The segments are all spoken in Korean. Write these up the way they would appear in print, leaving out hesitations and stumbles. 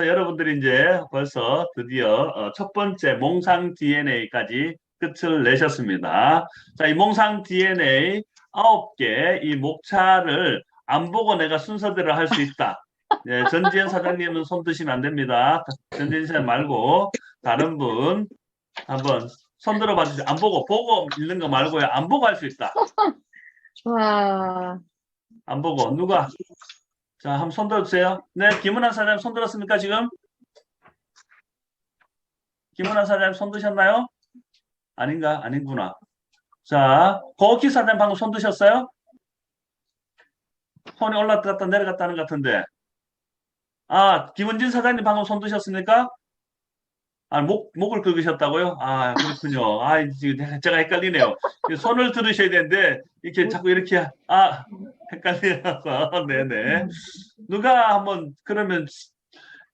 여러분들이 이제 벌써 드디어 첫 번째 몽상 DNA까지 끝을 내셨습니다. 자, 이 몽상 DNA 9개 이 목차를 안 보고 내가 순서대로 할 수 있다. 예, 전지현 사장님은 손 드시면 안 됩니다. 전지현 사장 말고 다른 분 한번 손 들어봐 주세요. 안 보고 읽는 거 말고요. 안 보고 할 수 있다. 와, 안 보고 누가? 자, 한번 손 들어주세요. 네, 김은환 사장님 손 들었습니까 지금? 김은환 사장님 손 드셨나요? 아닌가? 아닌구나. 자, 고키 사장님 방금 손 드셨어요? 손이 올라갔다 내려갔다 하는 것 같은데. 아, 김은진 사장님 방금 손 드셨습니까? 아, 목을 긁으셨다고요? 아, 그렇군요. 아, 지금 제가 헷갈리네요. 손을 들으셔야 되는데, 이렇게 자꾸 이렇게, 아, 헷갈려서, 네네. 누가 한번, 그러면,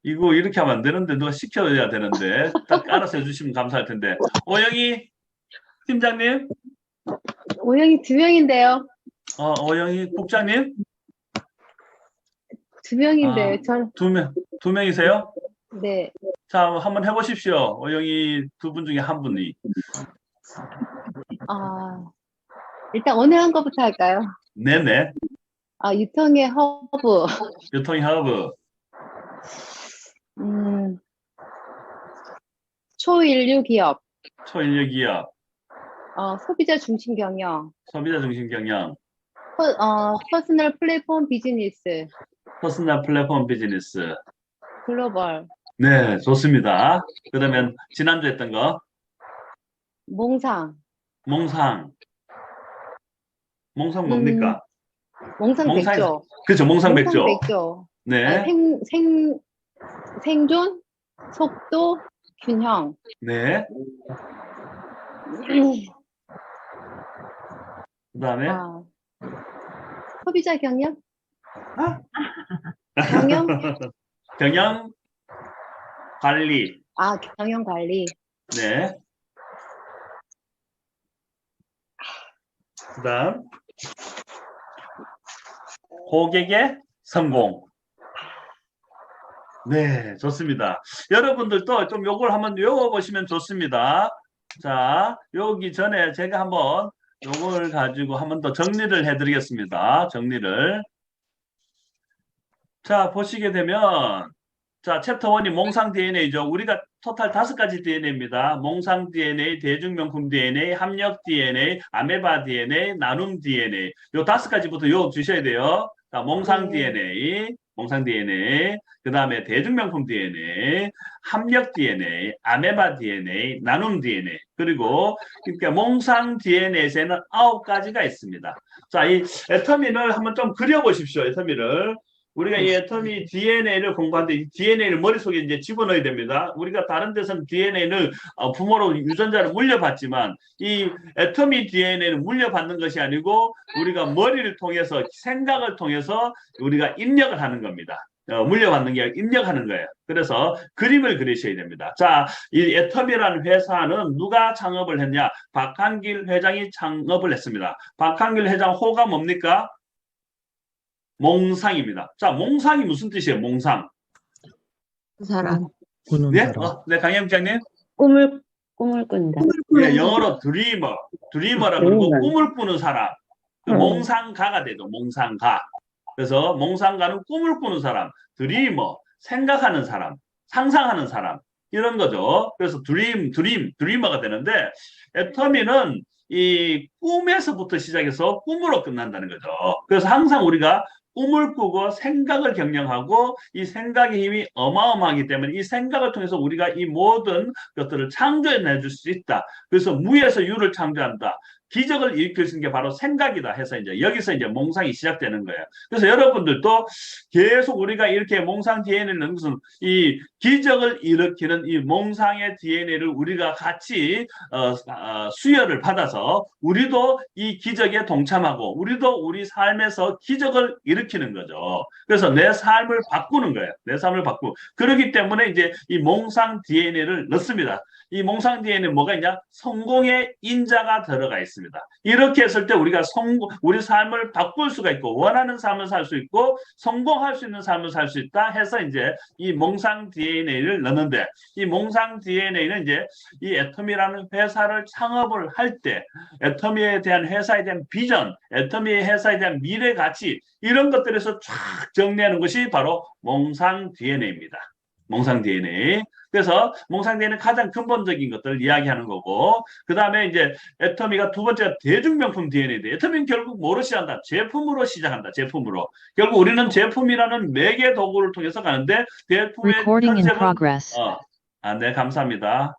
이거 이렇게 하면 안 되는데, 누가 시켜야 되는데, 딱 알아서 해주시면 감사할 텐데. 오영희 팀장님? 오영이 두 명인데요. 오영희 국장님? 두 명인데요. 아, 두 명이세요? 네. 자, 한번 해보십시오. 오영희 두 분 중에 한 분이. 아, 일단 오늘 한 거부터 할까요? 네네. 유통의 허브. 유통협, 음, 초인류 기업. 초인력기업, 소비자 중심 경영. 소비자 중심 경영, 퍼스널 플랫폼 비즈니스. 퍼스널 플랫폼 비즈니스. 글로벌. 네, 좋습니다. 그러면 지난주 했던 거, 몽상. 몽상. 몽상 음, 뭡니까? 몽상 몽상, 백조. 그렇죠. 몽상 몽상 백조. 백조. 네, 생존, 속도, 균형. 네. 그 다음에, 소비자 경영? 아? 경영? 경영, 관리. 경영 관리. 네. 그 다음, 고객의 성공. 네, 좋습니다. 여러분들도 좀 요걸 한번 외워보시면 좋습니다. 자, 여기 전에 제가 한번 요걸 가지고 한번 더 정리를 해드리겠습니다. 정리를. 자, 보시게 되면, 자, 챕터 1이 몽상 DNA죠. 우리가 토탈 5가지 DNA입니다. 몽상 DNA, 대중명품 DNA, 합력 DNA, 아메바 DNA, 나눔 DNA. 요 5가지부터 외워 주셔야 돼요. 자, 몽상 DNA, 몽상 DNA, 그 다음에 대중명품 DNA, 합력 DNA, 아메바 DNA, 나눔 DNA. 그리고, 그러니까 몽상 DNA에서는 9가지가 있습니다. 자, 이 애터미를 한번 좀 그려보십시오. 애터미를. 우리가 이 애터미 DNA를 공부하는데 이 DNA를 머릿속에 이제 집어넣어야 됩니다. 우리가 다른 데서는 DNA를 부모로 유전자를 물려받지만 이 애터미 DNA는 물려받는 것이 아니고 우리가 머리를 통해서 생각을 통해서 우리가 입력을 하는 겁니다. 물려받는 게 아니라 입력하는 거예요. 그래서 그림을 그리셔야 됩니다. 자, 이 애터미라는 회사는 누가 창업을 했냐? 박한길 회장이 창업을 했습니다. 박한길 회장 호가 뭡니까? 몽상입니다. 자, 몽상이 무슨 뜻이에요? 몽상. 그 사람. 네? 네, 강현 부장님. 꿈을 꾼다. 예, 영어로 드리머. 드리머라 그러고 꿈을 꾸는 사람. 그 몽상가가 되죠. 몽상가. 그래서 몽상가는 꿈을 꾸는 사람. 드리머. 생각하는 사람. 상상하는 사람. 이런 거죠. 그래서 드리머가 되는데, 애터미는 이 꿈에서부터 시작해서 꿈으로 끝난다는 거죠. 그래서 항상 우리가 꿈을 꾸고 생각을 경영하고 이 생각의 힘이 어마어마하기 때문에 이 생각을 통해서 우리가 이 모든 것들을 창조해내줄 수 있다. 그래서 무에서 유를 창조한다. 기적을 일으킬 수 있는 게 바로 생각이다 해서 이제 여기서 이제 몽상이 시작되는 거예요. 그래서 여러분들도 계속 우리가 이렇게 몽상 DNA를 넣는 것은 이 기적을 일으키는 이 몽상의 DNA를 우리가 같이 수혈을 받아서 우리도 이 기적에 동참하고 우리도 우리 삶에서 기적을 일으키는 거죠. 그래서 내 삶을 바꾸는 거예요. 내 삶을 바꾸고 그렇기 때문에 이제 이 몽상 DNA를 넣습니다. 이 몽상 DNA는 뭐가 있냐? 성공의 인자가 들어가 있습니다. 있습니다. 이렇게 했을 때 우리가 우리 삶을 바꿀 수가 있고 원하는 삶을 살 수 있고 성공할 수 있는 삶을 살 수 있다 해서 이제 이 몽상 DNA를 넣는데 이 몽상 DNA는 이제 이 애터미라는 회사를 창업을 할 때 애터미에 대한 회사에 대한 비전, 애터미의 회사에 대한 미래 가치 이런 것들에서 쫙 정리하는 것이 바로 몽상 DNA입니다. 몽상 DNA. 그래서 몽상 DNA는 가장 근본적인 것들을 이야기하는 거고 그 다음에 이제 애터미가 두 번째가 대중명품 DNA인데 애터미는 결국 뭐로 시작한다? 제품으로 시작한다. 제품으로. 결국 우리는 제품이라는 매개 도구를 통해서 가는데 제품의 Recording in 컨셉은 progress. 네, 감사합니다.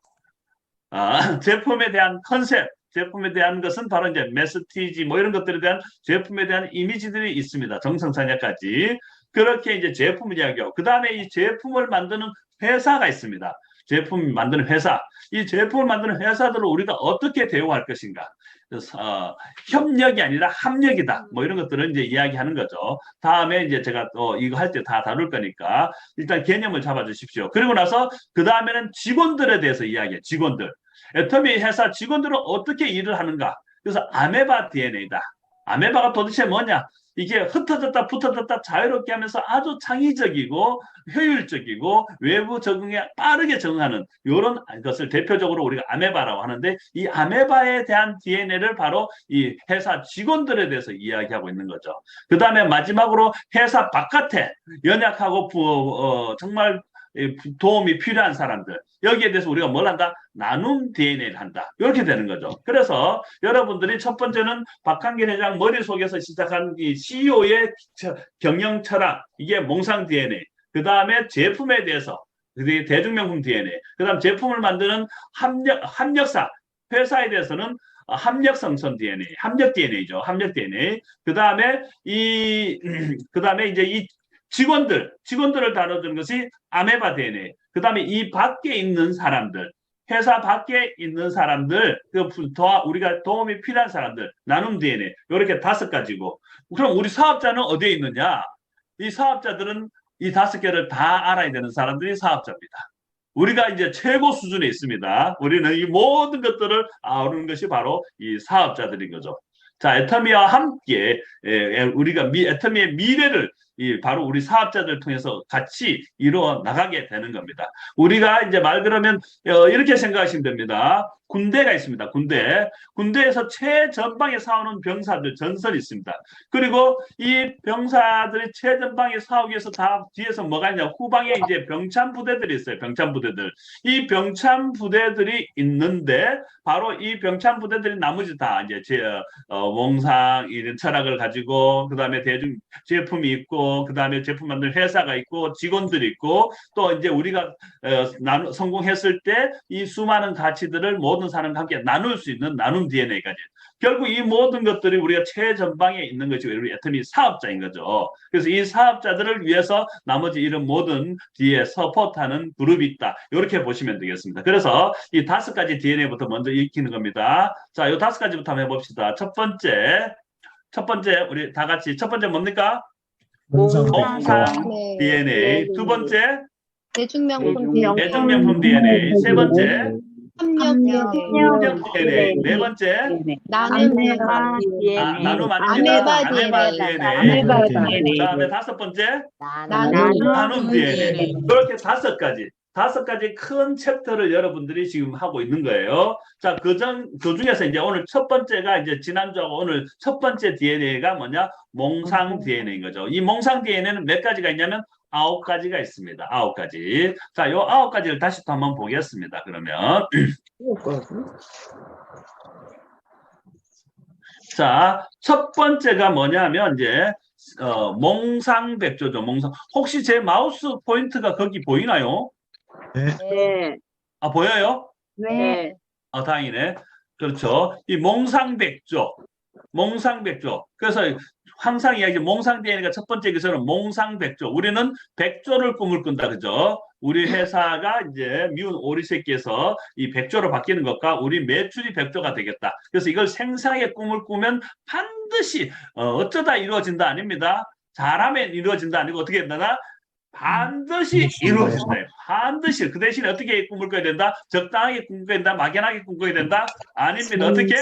제품에 대한 컨셉, 제품에 대한 것은 바로 이제 메시지 뭐 이런 것들에 대한 제품에 대한 이미지들이 있습니다. 정성산약까지. 그렇게 이제 제품을 이야기하고 그 다음에 이 제품을 만드는 회사가 있습니다. 제품 만드는 회사. 이 제품을 만드는 회사들을 우리가 어떻게 대우할 것인가. 그래서, 협력이 아니라 합력이다. 뭐 이런 것들을 이제 이야기하는 거죠. 다음에 이제 제가 또 이거 할 때 다 다룰 거니까 일단 개념을 잡아주십시오. 그리고 나서 그 다음에는 직원들에 대해서 이야기해요. 직원들. 애터미 회사 직원들은 어떻게 일을 하는가. 그래서 아메바 DNA다. 아메바가 도대체 뭐냐? 이게 흩어졌다 붙어졌다 자유롭게 하면서 아주 창의적이고 효율적이고 외부 적응에 빠르게 적응하는 이런 것을 대표적으로 우리가 아메바라고 하는데 이 아메바에 대한 DNA를 바로 이 회사 직원들에 대해서 이야기하고 있는 거죠. 그 다음에 마지막으로 회사 바깥에 연약하고 정말 도움이 필요한 사람들 여기에 대해서 우리가 뭘 한다? 나눔 DNA를 한다. 이렇게 되는 거죠. 그래서 여러분들이 첫 번째는 박한길 회장 머릿속에서 시작한 이 CEO의 경영 철학 이게 몽상 DNA 그 다음에 제품에 대해서 대중명품 DNA 그 다음 제품을 만드는 합력사 회사에 대해서는 합력성선 DNA 합력 DNA죠. 합력 DNA 그 다음에 이제 이 직원들을 다뤄주는 것이 아메바 DNA. 그 다음에 이 밖에 있는 사람들, 회사 밖에 있는 사람들, 우리가 도움이 필요한 사람들, 나눔 DNA. 이렇게 5가지고. 그럼 우리 사업자는 어디에 있느냐? 이 사업자들은 이 5개를 다 알아야 되는 사람들이 사업자입니다. 우리가 이제 최고 수준에 있습니다. 우리는 이 모든 것들을 아우르는 것이 바로 이 사업자들인 거죠. 자, 애터미와 함께 우리가 애터미의 미래를 바로 우리 사업자들 통해서 같이 이루어 나가게 되는 겁니다. 우리가 이제 말 그러면 이렇게 생각하시면 됩니다. 군대가 있습니다. 군대에서 최전방에 싸우는 병사들 전설이 있습니다. 그리고 이 병사들이 최전방에 싸우기 위해서 다 뒤에서 뭐가 있냐 후방에 이제 병참 부대들이 있어요. 병참 부대들. 이 병참 부대들이 있는데 바로 이 병참 부대들이 나머지 다 이제 몽상 이런 철학을 가지고 그다음에 대중 제품이 있고 그다음에 제품 만드는 회사가 있고 직원들이 있고 또 이제 우리가 성공했을 때 이 수많은 가치들을 모든 사람과 함께 나눌 수 있는 나눔 DNA까지. 결국 이 모든 것들이 우리가 최전방에 있는 것이 우리 애터미 사업자인 거죠. 그래서 이 사업자들을 위해서 나머지 이런 모든 뒤에 서포트하는 그룹이 있다. 이렇게 보시면 되겠습니다. 그래서 이 5가지 DNA부터 먼저 익히는 겁니다. 자, 이 5가지부터 한번 해봅시다. 첫 번째 우리 다 같이 첫 번째 뭡니까? 몽상 네. DNA. 두 번째 대중명품 대중명품 DNA. 세 번째 합력 협력 DNA. 네 번째 나눔 나눔 아메바 아메바 DNA. DNA. 그다음에 5번째 나눔 DNA. 그렇게 5가지 큰 챕터를 여러분들이 지금 하고 있는 거예요. 자, 그 중에서 이제 오늘 첫 번째가 이제 지난주하고 오늘 첫 번째 DNA가 뭐냐? 몽상 DNA인 거죠. 이 몽상 DNA는 몇 가지가 있냐면 9가지가 있습니다. 9가지. 자, 요 9가지를 다시 또 한번 보겠습니다. 그러면. 자, 첫 번째가 뭐냐면 이제 몽상백조죠. 혹시 제 마우스 포인트가 거기 보이나요? 네. 보여요? 네. 다행이네. 그렇죠. 이 몽상백조. 그래서 항상 이야기 몽상 DNA가 첫 번째 기서는 몽상백조. 우리는 백조를 꿈을 꾼다. 그죠? 우리 회사가 이제 미운 오리새끼에서 이 백조로 바뀌는 것과 우리 매출이 백조가 되겠다. 그래서 이걸 생생하게 꿈을 꾸면 반드시 어쩌다 이루어진다 아닙니다. 잘하면 이루어진다 아니고 어떻게 된다? 반드시 이루어진다. 반드시. 그 대신에 어떻게 꿈을 꿔야 된다? 적당하게 꿈꿔야 된다? 막연하게 꿈꿔야 된다? 아닙니다. 어떻게?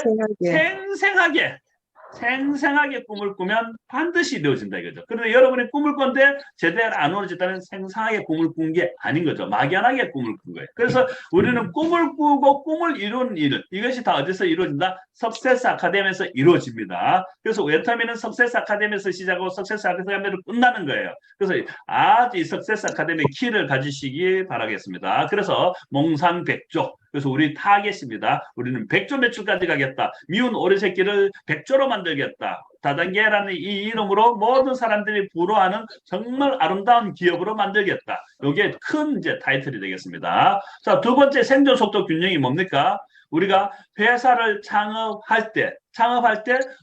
생생하게 꿈을 꾸면 반드시 이루어진다 이거죠. 그런데 여러분이 꿈을 꾼데 제대로 안 이루어졌다면 생생하게 꿈을 꾼 게 아닌 거죠. 막연하게 꿈을 꾼 거예요. 그래서 우리는 꿈을 꾸고 꿈을 이루는 일, 이것이 다 어디서 이루어진다? 석세스 아카데미에서 이루어집니다. 그래서 웨터미는 석세스 아카데미에서 시작하고 석세스 아카데미로 끝나는 거예요. 그래서 아주 이 석세스 아카데미 키를 가지시기 바라겠습니다. 그래서 몽상백조. 그래서 우리 타겟입니다. 우리는 100조 매출까지 가겠다. 미운 오리 새끼를 100조로 만들겠다. 다단계라는 이 이름으로 모든 사람들이 부러워하는 정말 아름다운 기업으로 만들겠다. 이게 큰 이제 타이틀이 되겠습니다. 자, 두 번째 생존 속도 균형이 뭡니까? 우리가 회사를 창업할 때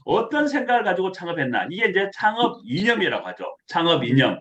어떤 생각을 가지고 창업했나? 이게 이제 창업 이념이라고 하죠. 창업 이념.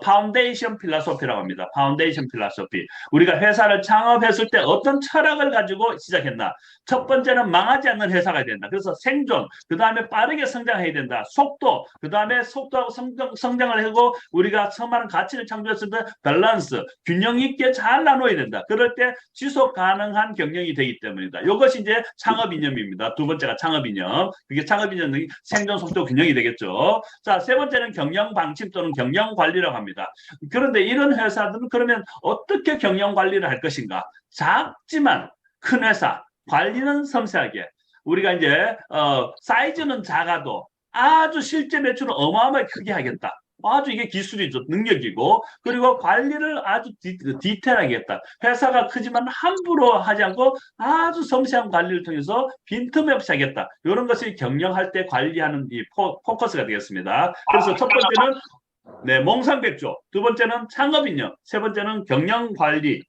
파운데이션 필라소피라고 합니다. 파운데이션 필라소피. 우리가 회사를 창업했을 때 어떤 철학을 가지고 시작했나? 첫 번째는 망하지 않는 회사가 된다. 그래서 생존, 그 다음에 빠르게 성장해야 된다. 속도, 그 다음에 속도하고 성장을 하고 우리가 수많은 가치를 창조했을 때 밸런스, 균형 있게 잘 나눠야 된다. 그럴 때 지속 가능한 경영이 되기 때문이다. 이것이 이제 창업 이념입니다. 두 번째가 창업 이념. 그게 창업 이념이 생존 속도 균형이 되겠죠. 자, 세 번째는 경영 방침 또는 경영 관리라고 합니다. 그런데 이런 회사들은 그러면 어떻게 경영 관리를 할 것인가? 작지만 큰 회사, 관리는 섬세하게. 우리가 이제 사이즈는 작아도 아주 실제 매출을 어마어마하게 크게 하겠다. 아주 이게 기술이죠. 능력이고. 그리고 관리를 아주 디테일하게 했다. 회사가 크지만 함부로 하지 않고 아주 섬세한 관리를 통해서 빈틈이 없이 하겠다. 이런 것이 경영할 때 관리하는 이 포커스가 되겠습니다. 그래서 첫 번째는 네, 몽상백조. 두 번째는 창업인력. 세 번째는 경영관리.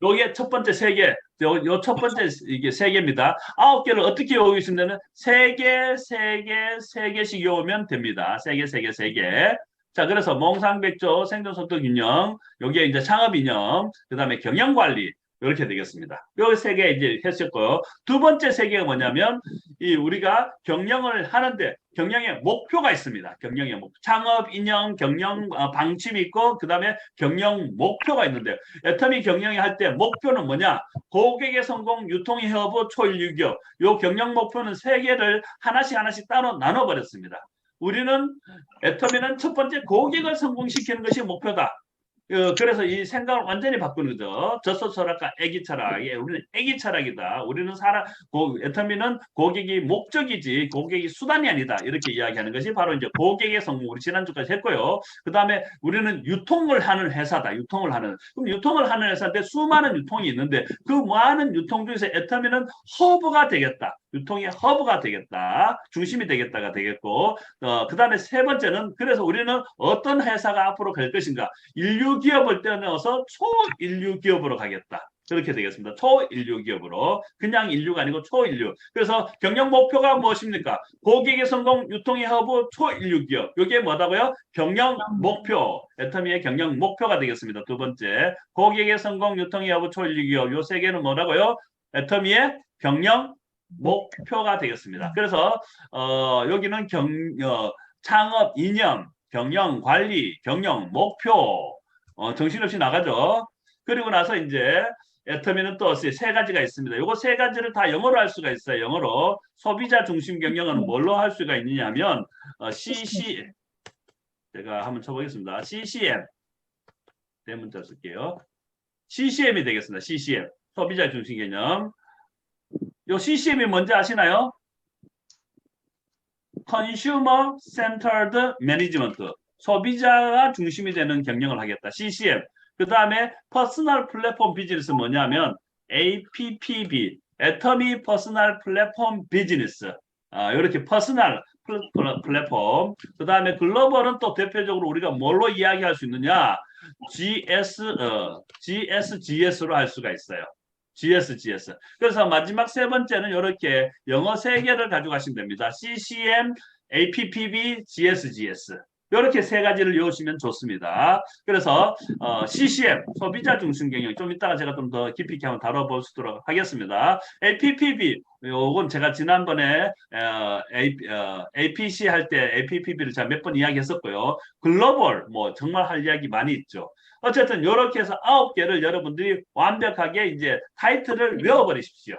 요게 첫 번째 세 개. 요 첫 번째 이게 세 개입니다. 9개를 어떻게 외우고 있으면 세 개씩 외우면 됩니다. 세 개. 자, 그래서 몽상백조, 생존속도 균형, 여기에 이제 창업인형, 그 다음에 경영관리. 이렇게 되겠습니다. 요 세 개 이제 했었고요. 두 번째 세 개가 뭐냐면, 우리가 경영을 하는데, 경영의 목표가 있습니다. 경영의 목표. 창업, 인형, 경영 방침이 있고, 그 다음에 경영 목표가 있는데, 애터미 경영이 할 때 목표는 뭐냐? 고객의 성공, 유통의 협업, 초일류 기업. 요 경영 목표는 세 개를 하나씩 따로 나눠버렸습니다. 우리는 애터미는 첫 번째 고객을 성공시키는 것이 목표다. 그래서 이 생각을 완전히 바꾸는 거죠. 젖소 철학과 애기 철학. 우리는 애기 철학이다. 우리는 애터미는 고객이 목적이지 고객이 수단이 아니다. 이렇게 이야기하는 것이 바로 이제 고객의 성공. 우리 지난주까지 했고요. 그 다음에 우리는 유통을 하는 회사다. 그럼 유통을 하는 회사인데 수많은 유통이 있는데 그 많은 유통 중에서 애터미는 허브가 되겠다. 유통의 허브가 되겠다. 중심이 되겠다가 되겠고, 그 다음에 세 번째는 그래서 우리는 어떤 회사가 앞으로 갈 것인가. 인류 기업을 떼어내어서 초인류 기업으로 가겠다. 그렇게 되겠습니다. 초인류 기업으로. 그냥 인류가 아니고 초인류. 그래서 경영 목표가 무엇입니까? 고객의 성공, 유통의 허브, 초인류 기업. 이게 뭐다고요? 경영 목표. 애터미의 경영 목표가 되겠습니다. 두 번째. 고객의 성공, 유통의 허브, 초인류 기업. 요 세 개는 뭐라고요? 애터미의 경영 목표가 되겠습니다. 그래서 여기는 창업 이념, 경영 관리, 경영 목표 정신없이 나가죠. 그리고 나서 이제 애터미는 또 세 가지가 있습니다. 요거 세 가지를 다 영어로 할 수가 있어요. 영어로 소비자 중심 경영은 뭘로 할 수가 있느냐 하면 CC 제가 한번 쳐보겠습니다. CCM 대문자 쓸게요. CCM이 되겠습니다. CCM 소비자 중심 개념. 요 CCM이 뭔지 아시나요? Consumer Centered Management. 소비자가 중심이 되는 경영을 하겠다. CCM. 그 다음에 퍼스널 플랫폼 비즈니스 뭐냐면 APPB. 애터미 퍼스널 플랫폼 비즈니스. 이렇게 퍼스널 플랫폼. 그 다음에 글로벌은 또 대표적으로 우리가 뭘로 이야기할 수 있느냐? GS로 할 수가 있어요. GS. 그래서 마지막 세 번째는 이렇게 영어 세 개를 가지고 가시면 됩니다. CCM, APPB, GS. 이렇게 세 가지를 외우시면 좋습니다. 그래서 CCM, 소비자 중심 경영, 좀 이따가 제가 좀 더 깊이 있게 한번 다뤄보도록 하겠습니다. APPB, 요건 제가 지난번에 APC 할 때 APPB를 제가 몇 번 이야기했었고요. 글로벌, 뭐 정말 할 이야기 많이 있죠. 어쨌든 이렇게 해서 9개를 여러분들이 완벽하게 이제 타이틀을 외워버리십시오.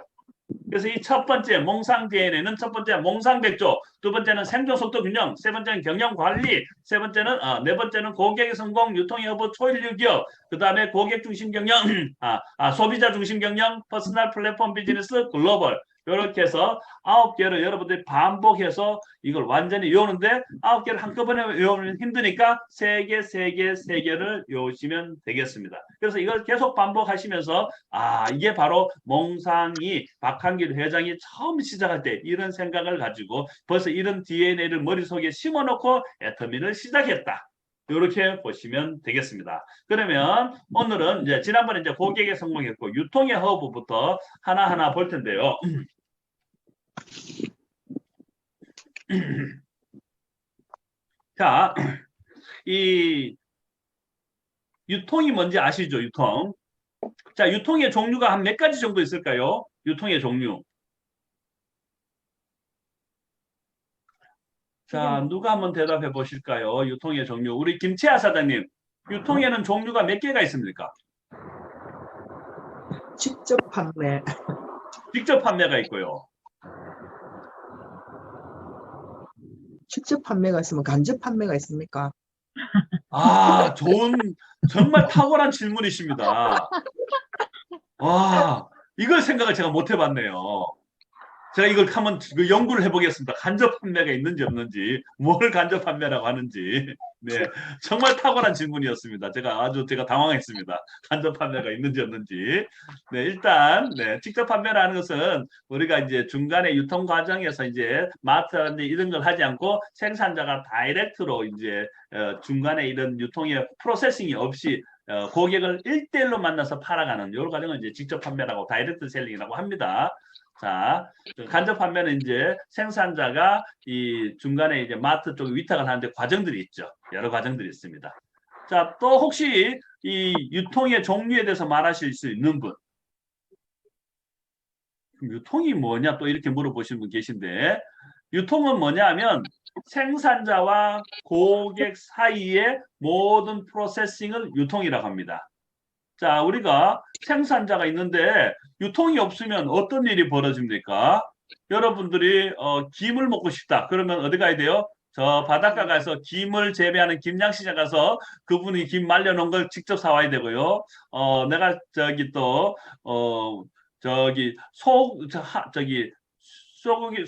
그래서 이 첫 번째 몽상 DNA는 첫 번째 몽상백조, 두 번째는 생존 속도 균형, 세 번째는 경영 관리, 세 번째는 네 번째는 고객의 성공, 유통의 여부, 초일류 기업, 그 다음에 고객 중심 경영, 소비자 중심 경영, 퍼스널 플랫폼 비즈니스, 글로벌. 이렇게 해서 9개를 여러분들이 반복해서 이걸 완전히 외우는데 9개를 한꺼번에 외우면 힘드니까 3개, 3개, 3개를 외우시면 되겠습니다. 그래서 이걸 계속 반복하시면서 이게 바로 몽상이 박한길 회장이 처음 시작할 때 이런 생각을 가지고 벌써 이런 DNA를 머릿속에 심어놓고 애터미를 시작했다. 이렇게 보시면 되겠습니다. 그러면 오늘은 이제 지난번에 이제 고객의 성공했고 유통의 허브부터 하나하나 볼 텐데요. 자, 이 유통이 뭔지 아시죠? 유통. 자, 유통의 종류가 한 몇 가지 정도 있을까요? 유통의 종류. 자, 누가 한번 대답해 보실까요? 유통의 종류. 우리 김채아 사장님, 유통에는 종류가 몇 개가 있습니까? 직접 판매, 직접 판매가 있고요. 직접 판매가 있으면 간접 판매가 있습니까? 정말 탁월한 질문이십니다. 와, 이걸 생각을 제가 못 해봤네요. 제가 이걸 한번 연구를 해보겠습니다. 간접 판매가 있는지 없는지, 뭘 간접 판매라고 하는지. 네, 정말 탁월한 질문이었습니다. 제가 당황했습니다. 간접 판매가 있는지 없는지. 네, 일단 직접 판매라는 것은 우리가 이제 중간에 유통 과정에서 이제 마트 이런 걸 하지 않고 생산자가 다이렉트로 이제 중간에 이런 유통의 프로세싱이 없이 고객을 1대1로 만나서 팔아가는 이런 과정을 이제 직접 판매라고 다이렉트 셀링이라고 합니다. 자, 간접 판매는 이제 생산자가 이 중간에 이제 마트 쪽 위탁을 하는데 과정들이 있죠. 여러 과정들이 있습니다. 자, 또 혹시 이 유통의 종류에 대해서 말하실 수 있는 분? 유통이 뭐냐 또 이렇게 물어보시는 분 계신데 유통은 뭐냐 하면 생산자와 고객 사이의 모든 프로세싱을 유통이라고 합니다. 자, 우리가 생산자가 있는데 유통이 없으면 어떤 일이 벌어집니까? 여러분들이 김을 먹고 싶다. 그러면 어디 가야 돼요? 저 바닷가 가서 김을 재배하는 김양시장 가서 그분이 김 말려놓은 걸 직접 사와야 되고요. 내가 저기 또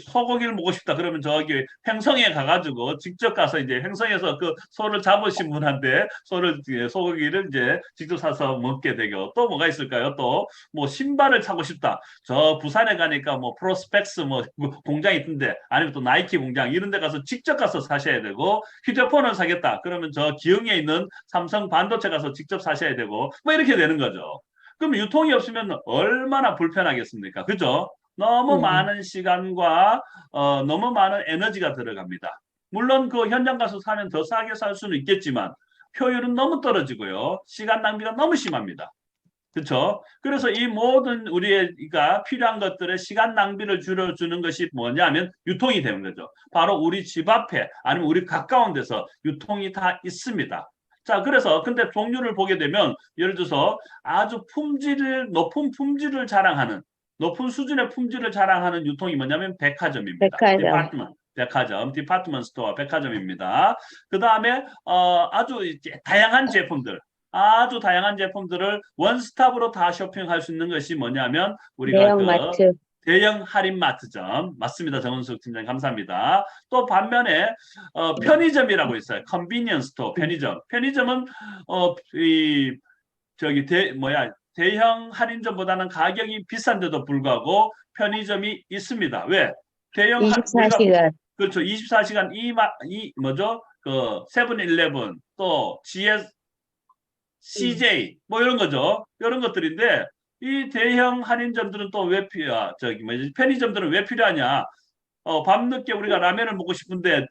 소고기를 먹고 싶다. 그러면 저기 횡성에 가가지고 직접 가서 이제 횡성에서 그 소를 잡으신 분한테 소고기를 이제 직접 사서 먹게 되고 또 뭐가 있을까요? 또 뭐 신발을 사고 싶다. 저 부산에 가니까 뭐 프로스펙스 뭐 공장이 있던데 아니면 또 나이키 공장 이런 데 가서 직접 가서 사셔야 되고 휴대폰을 사겠다. 그러면 저 기흥에 있는 삼성 반도체 가서 직접 사셔야 되고 뭐 이렇게 되는 거죠. 그럼 유통이 없으면 얼마나 불편하겠습니까? 그죠? 너무 많은 시간과 너무 많은 에너지가 들어갑니다. 물론 그 현장 가서 사면 더 싸게 살 수는 있겠지만 효율은 너무 떨어지고요. 시간 낭비가 너무 심합니다. 그렇죠? 그래서 이 모든 우리가 필요한 것들의 시간 낭비를 줄여주는 것이 뭐냐면 유통이 되는 거죠. 바로 우리 집 앞에 아니면 우리 가까운 데서 유통이 다 있습니다. 자, 그래서 근데 종류를 보게 되면 예를 들어서 아주 높은 품질을 자랑하는 높은 수준의 품질을 자랑하는 유통이 뭐냐면 백화점입니다. 백화점, 디파트먼트 스토어, 백화점입니다. 그 다음에 아주 다양한 제품들을 원스톱으로 다 쇼핑할 수 있는 것이 뭐냐면 우리가 대형마트. 대형 할인마트점 맞습니다. 정은숙 팀장님 감사합니다. 또 반면에 편의점이라고 있어요. 컨비니언스 스토어 편의점은 대형 할인점보다는 가격이 비싼데도 불구하고 편의점이 있습니다. 왜? 대형 24시간. 그렇죠. 24시간 그 세븐일레븐 또 CJ 뭐 이런 거죠. 이런 것들인데 이 대형 할인점들은 또 왜 편의점들은 왜 필요하냐? 밤늦게 우리가 라면을 먹고 싶은데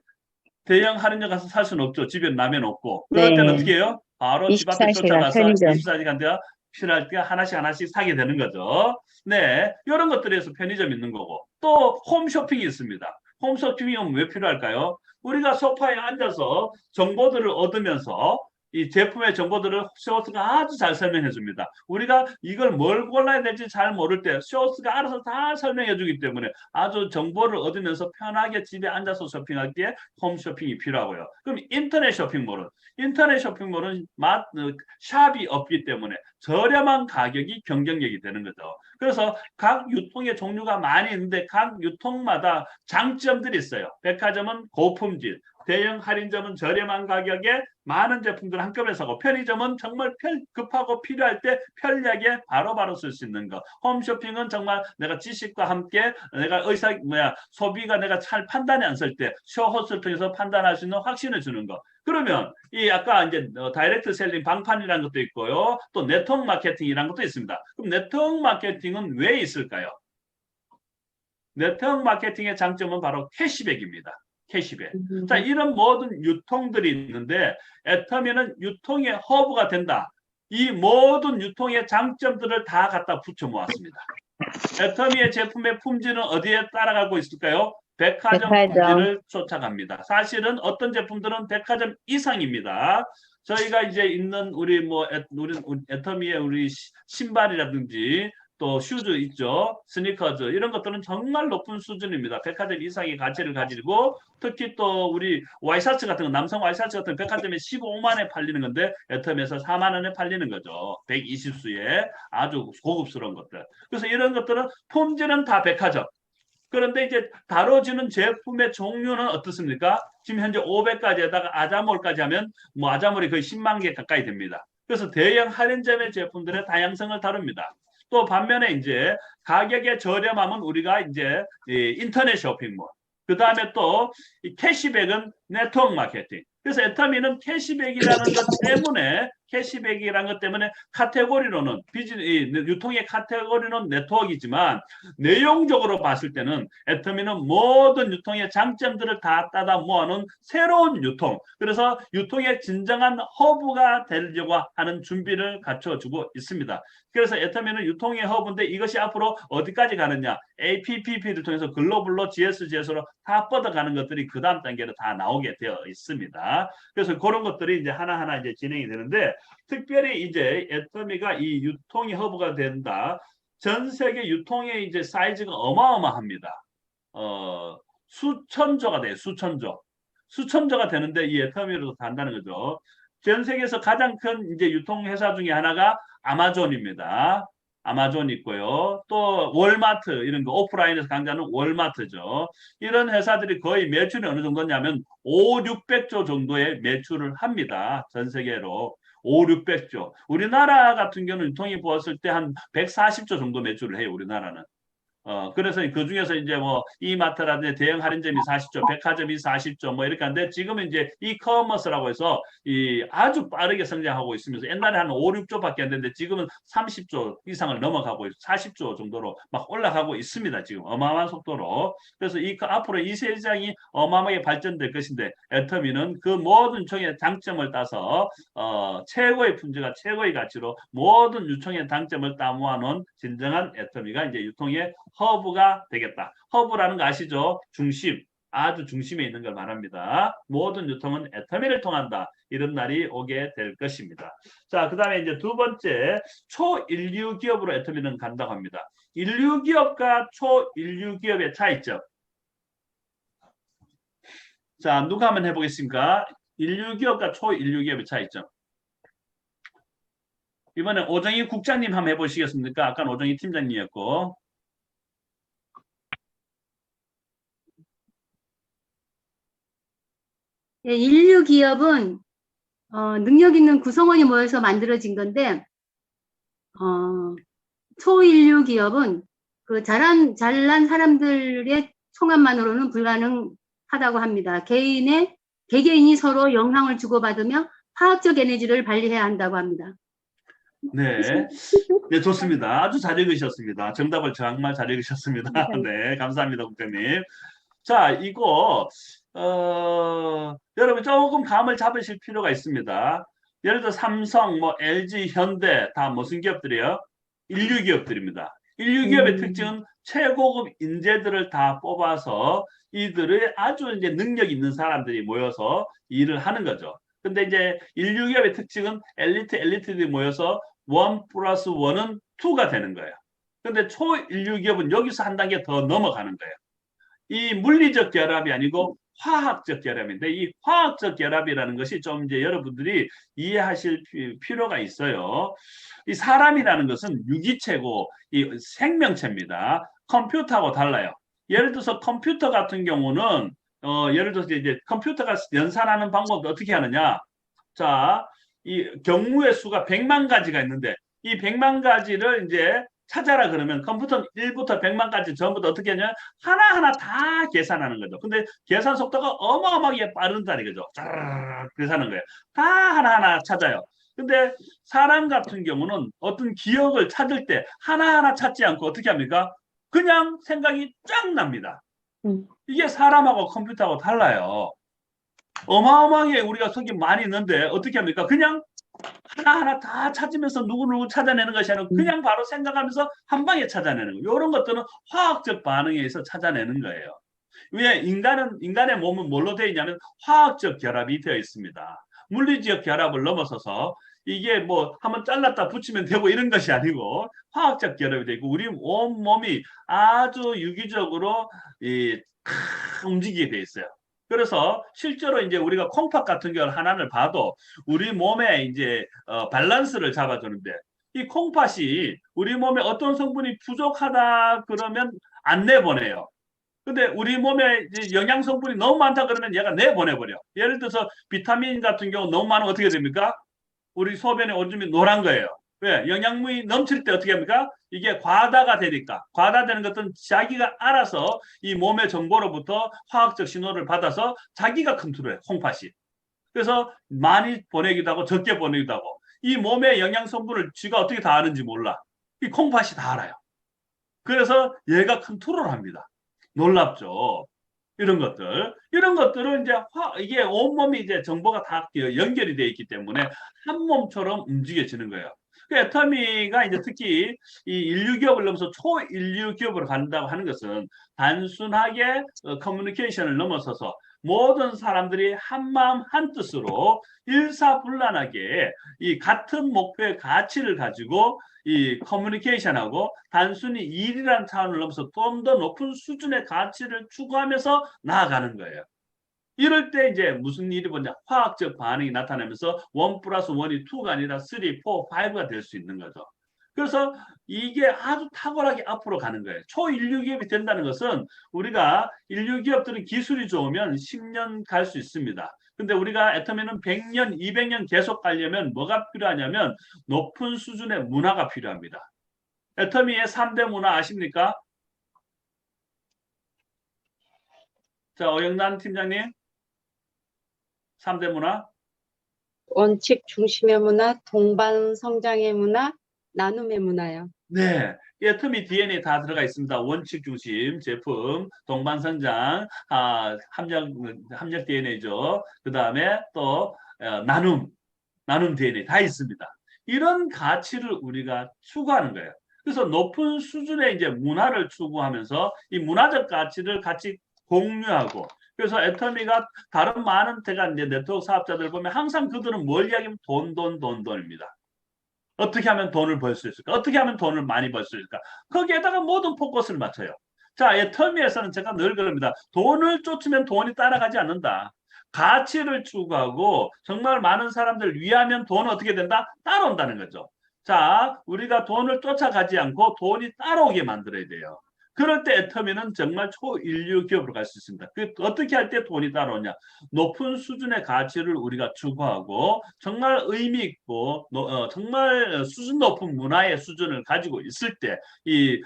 대형 할인점 가서 살 수는 없죠. 집에 라면 없고. 그럴 네. 때는 어떻게 해요? 바로 집 앞에 24시간 쫓아가서 편의점. 24시간 필요할 때 하나씩 사게 되는 거죠. 네, 이런 것들에서 편의점 있는 거고. 또 홈쇼핑이 있습니다. 홈쇼핑은 왜 필요할까요? 우리가 소파에 앉아서 정보들을 얻으면서 이 제품의 정보들을 쇼스가 아주 잘 설명해 줍니다. 우리가 이걸 뭘 골라야 될지 잘 모를 때 쇼스가 알아서 다 설명해 주기 때문에 아주 정보를 얻으면서 편하게 집에 앉아서 쇼핑하기에 홈쇼핑이 필요하고요. 그럼 인터넷 쇼핑몰은 샵이 없기 때문에 저렴한 가격이 경쟁력이 되는 거죠. 그래서 각 유통의 종류가 많이 있는데 각 유통마다 장점들이 있어요. 백화점은 고품질, 대형 할인점은 저렴한 가격에 많은 제품들을 한꺼번에 사고, 편의점은 정말 급하고 필요할 때 편리하게 바로바로 쓸 수 있는 거. 홈쇼핑은 정말 내가 지식과 함께 내가 소비가 내가 잘 판단이 안 설 때 쇼호스를 통해서 판단할 수 있는 확신을 주는 거. 그러면 이 아까 이제 다이렉트 셀링 방판이라는 것도 있고요. 또 네트워크 마케팅이라는 것도 있습니다. 그럼 네트워크 마케팅은 왜 있을까요? 네트워크 마케팅의 장점은 바로 캐시백입니다. 캐시백. 자, 이런 모든 유통들이 있는데 애터미는 유통의 허브가 된다. 이 모든 유통의 장점들을 다 갖다 붙여 모았습니다. 애터미의 제품의 품질은 어디에 따라가고 있을까요? 백화점 품질을 쫓아갑니다. 사실은 어떤 제품들은 백화점 이상입니다. 저희가 이제 있는 우리 애터미의 우리 신발이라든지 또 슈즈 있죠. 스니커즈 이런 것들은 정말 높은 수준입니다. 백화점 이상의 가치를 가지고 특히 또 우리 와이셔츠 같은 거 남성 와이셔츠 같은 거 백화점에 15만원에 팔리는 건데 애터미에서 4만원에 팔리는 거죠. 120수에 아주 고급스러운 것들. 그래서 이런 것들은 품질은 다 백화점. 그런데 이제 다뤄지는 제품의 종류는 어떻습니까? 지금 현재 500가지에다가 아자몰까지 하면 아자몰이 거의 10만 개 가까이 됩니다. 그래서 대형 할인점의 제품들의 다양성을 다룹니다. 또 반면에 이제 가격의 저렴함은 우리가 이제 인터넷 쇼핑몰, 그 다음에 또 캐시백은 네트워크 마케팅. 그래서 애터미는 캐시백이라는 것 때문에 카테고리로는 유통의 카테고리는 네트워크이지만 내용적으로 봤을 때는 애터미는 모든 유통의 장점들을 다 따다 모아놓은 새로운 유통. 그래서 유통의 진정한 허브가 되려고 하는 준비를 갖춰주고 있습니다. 그래서 애터미는 유통의 허브인데 이것이 앞으로 어디까지 가느냐? APP를 통해서 글로벌로 GS로 다 뻗어가는 것들이 그 다음 단계로 다 나오게 되어 있습니다. 그래서 그런 것들이 이제 하나하나 이제 진행이 되는데 특별히 이제 애터미가 이 유통의 허브가 된다. 전 세계 유통의 이제 사이즈가 어마어마합니다. 수천조가 돼요. 수천조가 되는데 이 애터미로도 간다는 거죠. 전 세계에서 가장 큰 이제 유통회사 중에 하나가 아마존입니다. 아마존 있고요. 또 월마트 이런 거 오프라인에서 강조하는 월마트죠. 이런 회사들이 거의 매출이 어느 정도냐면 5, 600조 정도의 매출을 합니다. 전 세계로. 5, 600조. 우리나라 같은 경우는 유통이 보았을 때 한 140조 정도 매출을 해요. 우리나라는. 그래서 그 중에서 이제 이마트라든지 대형 할인점이 40조, 백화점이 40조 이렇게 하는데 지금은 이제 이커머스라고 해서 아주 빠르게 성장하고 있으면서 옛날에 한 5, 6조밖에 안 됐는데 지금은 30조 이상을 넘어가고 40조 정도로 막 올라가고 있습니다. 지금 어마어마한 속도로. 그래서 앞으로 이 시장이 어마어마하게 발전될 것인데 애터미는 그 모든 유통의 장점을 따서 최고의 품질과 최고의 가치로 모든 유통의 장점을 다 모아놓은 진정한 애터미가 이제 유통의 허브가 되겠다. 허브라는 거 아시죠? 중심, 아주 중심에 있는 걸 말합니다. 모든 유통은 애터미를 통한다. 이런 날이 오게 될 것입니다. 자, 그 다음에 이제 두 번째, 초인류 기업으로 애터미는 간다고 합니다. 인류 기업과 초인류 기업의 차이점. 자, 누가 한번 해보겠습니까? 인류 기업과 초인류 기업의 차이점. 이번에 오정희 국장님 한번 해보시겠습니까? 아까 오정희 팀장님이었고. 예, 인류 기업은 능력 있는 구성원이 모여서 만들어진 건데 초인류 기업은 그 잘난 사람들의 총합만으로는 불가능하다고 합니다. 개개인이 서로 영향을 주고받으며 화학적 에너지를 발휘해야 한다고 합니다. 네, 네, 좋습니다. 아주 잘 읽으셨습니다. 정답을 정말 잘 읽으셨습니다. 네, 감사합니다, 국장님. 자, 이거 여러분 조금 감을 잡으실 필요가 있습니다. 예를 들어 삼성, 뭐 LG, 현대 다 무슨 기업들이에요? 인류 기업들입니다. 인류 기업의 특징은 최고급 인재들을 다 뽑아서 이들의 아주 이제 능력 있는 사람들이 모여서 일을 하는 거죠. 근데 이제 인류 기업의 특징은 엘리트들이 모여서 1+1은 2가 되는 거예요. 근데 초인류 기업은 여기서 한 단계 더 넘어가는 거예요. 이 물리적 결합이 아니고 화학적 결합인데 이 화학적 결합이라는 것이 좀 이제 여러분들이 이해하실 필요가 있어요. 이 사람이라는 것은 유기체고 이 생명체입니다. 컴퓨터하고 달라요. 예를 들어서 컴퓨터 같은 경우는 예를 들어서 이제 컴퓨터가 연산하는 방법도 어떻게 하느냐? 자, 이 경우의 수가 100만 가지가 있는데 이 100만 가지를 이제 찾아라 그러면 컴퓨터는 1부터 100만까지 전부 다 어떻게 하냐 하나하나 다 계산하는 거죠. 근데 계산 속도가 어마어마하게 빠른다는 거죠. 쫙 계산하는 거예요. 다 하나하나 찾아요. 근데 사람 같은 경우는 어떤 기억을 찾을 때 하나하나 찾지 않고 어떻게 합니까? 그냥 생각이 쫙 납니다. 이게 사람하고 컴퓨터하고 달라요. 어마어마하게 우리가 속이 많이 있는데 어떻게 합니까? 그냥 하나하나 다 찾으면서 누구누구 찾아내는 것이 아니라 그냥 바로 생각하면서 한 방에 찾아내는 거예요. 이런 것들은 화학적 반응에 의해서 찾아내는 거예요. 왜 인간의 몸은 뭘로 되어 있냐면 화학적 결합이 되어 있습니다. 물리적 결합을 넘어서서 이게 뭐 한번 잘랐다 붙이면 되고 이런 것이 아니고 화학적 결합이 되어 있고 우리 온 몸이 아주 유기적으로 움직이게 되어 있어요. 그래서 실제로 이제 우리가 콩팥 같은 경우 하나를 봐도 우리 몸에 이제 밸런스를 잡아주는데 이 콩팥이 우리 몸에 어떤 성분이 부족하다 그러면 안 내보내요. 근데 우리 몸에 이제 영양 성분이 너무 많다 그러면 얘가 내보내버려. 예를 들어서 비타민 같은 경우 너무 많으면 어떻게 됩니까? 우리 소변에 오줌이 노란 거예요. 왜? 영양분이 넘칠 때 어떻게 합니까? 이게 과다가 되니까. 과다되는 것은 자기가 알아서 이 몸의 정보로부터 화학적 신호를 받아서 자기가 컨트롤해, 콩팥이. 그래서 많이 보내기도 하고 적게 보내기도 하고 이 몸의 영양 성분을 쥐가 어떻게 다 아는지 몰라. 이 콩팥이 다 알아요. 그래서 얘가 컨트롤합니다. 놀랍죠? 이런 것들은 이제 이게 온몸이 이제 정보가 다 연결이 되어 있기 때문에 한 몸처럼 움직여지는 거예요. 그 애터미가 이제 특히 이 인류 기업을 넘어서 초인류 기업으로 간다고 하는 것은 단순하게 커뮤니케이션을 넘어서서 모든 사람들이 한 마음 한 뜻으로 일사불란하게 이 같은 목표의 가치를 가지고 이 커뮤니케이션하고 단순히 일이라는 차원을 넘어서 좀 더 높은 수준의 가치를 추구하면서 나아가는 거예요. 이럴 때 이제 무슨 일이 뭐냐 화학적 반응이 나타나면서 1+1이 2가 아니라 3, 4, 5가 될 수 있는 거죠. 그래서 이게 아주 탁월하게 앞으로 가는 거예요. 초인류 기업이 된다는 것은 우리가 인류 기업들은 기술이 좋으면 10년 갈 수 있습니다. 근데 우리가 애터미는 100년, 200년 계속 가려면 뭐가 필요하냐면 높은 수준의 문화가 필요합니다. 애터미의 3대 문화 아십니까? 자, 오영란 팀장님. 3대 문화? 원칙 중심의 문화, 동반 성장의 문화, 나눔의 문화요. 네. 애터미 DNA 다 들어가 있습니다. 원칙 중심 제품, 동반 성장, 함력 DNA죠. 그 다음에 또 나눔 DNA 다 있습니다. 이런 가치를 우리가 추구하는 거예요. 그래서 높은 수준의 이제 문화를 추구하면서 이 문화적 가치를 같이 공유하고 그래서 애터미가 다른 많은 대가 이제 네트워크 사업자들 보면 항상 그들은 뭘 이야기하면 돈입니다. 어떻게 하면 돈을 벌 수 있을까? 어떻게 하면 돈을 많이 벌 수 있을까? 거기에다가 모든 포커스를 맞춰요. 자, 애터미에서는 제가 늘 그럽니다. 돈을 쫓으면 돈이 따라가지 않는다. 가치를 추구하고 정말 많은 사람들을 위하면 돈은 어떻게 된다? 따라온다는 거죠. 자, 우리가 돈을 쫓아가지 않고 돈이 따라오게 만들어야 돼요. 그럴 때 애터미는 정말 초인류 기업으로 갈 수 있습니다. 어떻게 할 때 돈이 따라오냐? 높은 수준의 가치를 우리가 추구하고 정말 의미 있고 정말 수준 높은 문화의 수준을 가지고 있을 때 이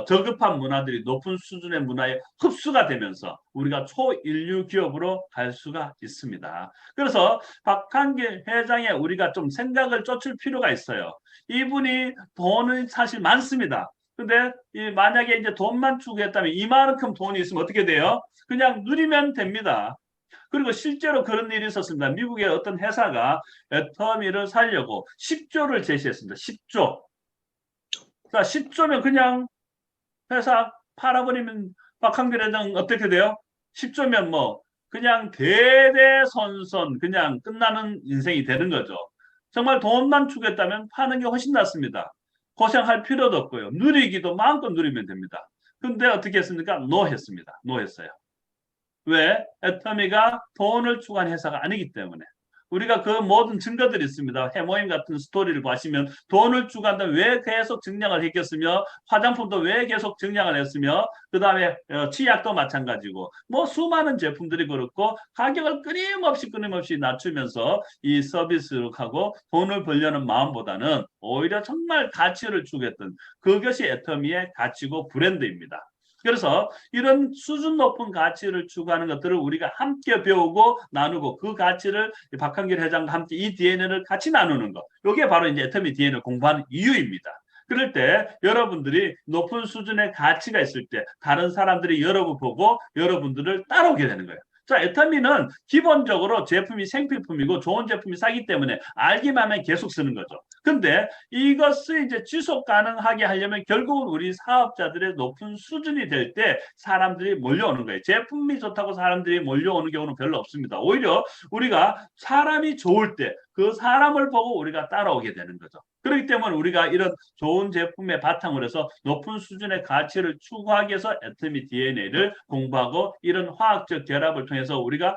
저급한 문화들이 높은 수준의 문화에 흡수가 되면서 우리가 초인류 기업으로 갈 수가 있습니다. 그래서 박한길 회장의 우리가 좀 생각을 쫓을 필요가 있어요. 이분이 돈은 사실 많습니다. 근데 만약에 이제 돈만 추구했다면 이만큼 돈이 있으면 어떻게 돼요? 그냥 누리면 됩니다. 그리고 실제로 그런 일이 있었습니다. 미국의 어떤 회사가 애터미를 살려고 10조를 제시했습니다. 10조. 자, 10조면 그냥 회사 팔아버리면 박한길 회장 어떻게 돼요? 10조면 뭐 그냥 대대손손 그냥 끝나는 인생이 되는 거죠. 정말 돈만 추구했다면 파는 게 훨씬 낫습니다. 고생할 필요도 없고요. 누리기도 마음껏 누리면 됩니다. 근데 어떻게 했습니까? 노했습니다. 노했어요. 왜? 애터미가 돈을 추구한 회사가 아니기 때문에. 우리가 그 모든 증거들이 있습니다. 해모임 같은 스토리를 보시면 돈을 추구한다면 왜 계속 증량을 했겠으며 화장품도 왜 계속 증량을 했으며 그 다음에 치약도 마찬가지고 뭐 수많은 제품들이 그렇고 가격을 끊임없이 낮추면서 이 서비스를 하고 돈을 벌려는 마음보다는 오히려 정말 가치를 추구했던 그것이 애터미의 가치고 브랜드입니다. 그래서 이런 수준 높은 가치를 추구하는 것들을 우리가 함께 배우고 나누고 그 가치를 박한길 회장과 함께 이 DNA를 같이 나누는 것. 이게 바로 이제 애터미 DNA를 공부하는 이유입니다. 그럴 때 여러분들이 높은 수준의 가치가 있을 때 다른 사람들이 여러분 보고 여러분들을 따라오게 되는 거예요. 자, 애터미는 기본적으로 제품이 생필품이고 좋은 제품이 싸기 때문에 알기만 하면 계속 쓰는 거죠. 근데 이것을 이제 지속 가능하게 하려면 결국은 우리 사업자들의 높은 수준이 될 때 사람들이 몰려오는 거예요. 제품이 좋다고 사람들이 몰려오는 경우는 별로 없습니다. 오히려 우리가 사람이 좋을 때 그 사람을 보고 우리가 따라오게 되는 거죠. 그렇기 때문에 우리가 이런 좋은 제품의 바탕으로 해서 높은 수준의 가치를 추구하기 위해서 애터미 DNA를 공부하고 이런 화학적 결합을 통해서 우리가